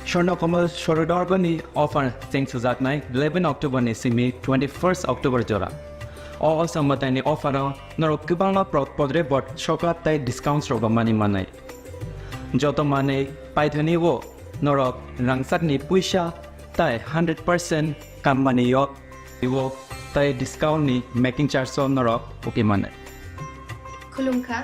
Shortna komal shorodarbani offer thanks to Zaknai 11 October ni simi 21st October jora. All osambatai ni offer norok kibanga podre bot shokat tai discounts roga mani manai. Joto mane paithani wo norok rangsat ni puisha tai 100% kam mani yok iwo tai discount ni making charge so norok okay mane. Khulumkha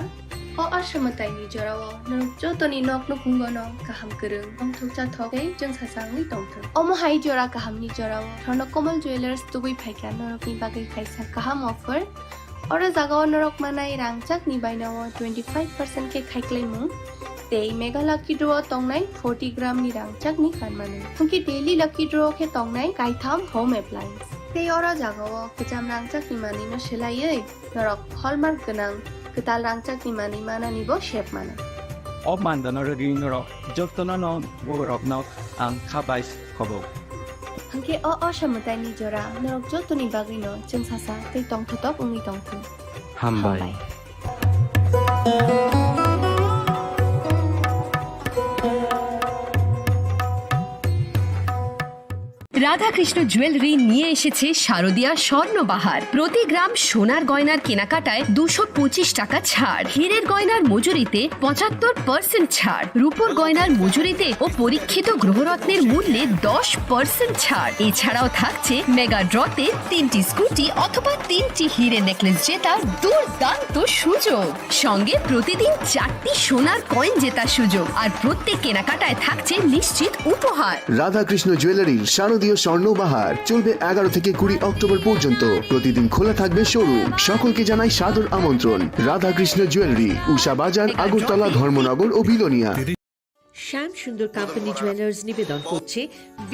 o ashamatai ni jorawo norok jotoni nok nukungono kaham kereng ong thukcha thoke jeng sasang ni tongthong omo hai jora kaham ni jorawo thorno Komal Jewelers tubui phaika norok ni bagai kaisa kaham offer ora jagao norok manai rangchak ni bainawo 25% ke khaiklai mu tei mega lucky draw tongnai 40 gram ni rangchak ni kanmanu thongki daily lucky draw ke tongnai kaitham home appliance tei ora jagao kecham rangchak ni mani no selaiei norok hallmark ganang ketal rangchak ni mani mana nibo shape mana Ob manda norok norok jotona no borok no ang khabais khobo. hangke o ashamatai ni jora norok jotoni bagai no jeng sasa tei tongthotop ungi tongthong Hambai. Radhakrishna jewellery নিয়ে এসেছে শারদীয়া স্বর্ণবাহার প্রতি গ্রাম সোনার গয়নার কেনাকাটায় 225 টাকা ছাড় হীরের গয়নার মজুরিতে 75% ছাড় রূপোর গয়নার মজুরিতে ও পরীক্ষিত গ্রহরত্নের মূল্যে 10% ছাড় এছাড়াও থাকছে মেগা ড্রতে 3টি স্কুটি অথবা 3টি হীরে নেকলেস জেতার দুর্দান্ত সুযোগ সঙ্গে প্রতিদিন 4টি সোনার কয়েন জেতার সুযোগ আর প্রত্যেক কেনাকাটায় থাকছে নিশ্চিত উপহার রাধাকৃষ্ণ জুয়েলারির শারদীয় স্বর্ণবাহার চলবে 11 থেকে 20 অক্টোবর পর্যন্ত প্রতিদিন খোলা থাকবে শোরুম সকলকে জানাই সাদর আমন্ত্রণ রাধাকৃষ্ণ জুয়েলারি উষা বাজার আগরতলা ধর্মনগর ও বিলোনিয়া শ্যাম সুন্দর কোম্পানি জুয়েলার্স নিবেদন করছে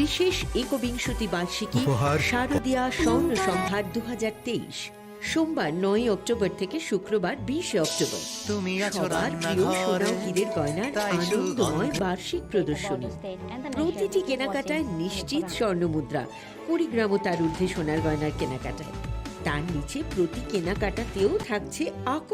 বিশেষ একবিংশতি বার্ষিকী শারদীয়া স্বর্ণ সম্ভার 2023 সোমবার 9 অক্টোবর থেকে শুক্রবার 20 অক্টোবর সবার প্রিয় সোনা ও হীরের গয়নার আনন্দময় বার্ষিক প্রদর্শনী প্রতিটি কেনাকাটায় নিশ্চিত স্বর্ণ মুদ্রা 20 গ্রাম ও তার ঊর্ধ্বে সোনার গয়নার কেনাকাটায় তার নিচে প্রতি কেনাকাটাতেও থাকছে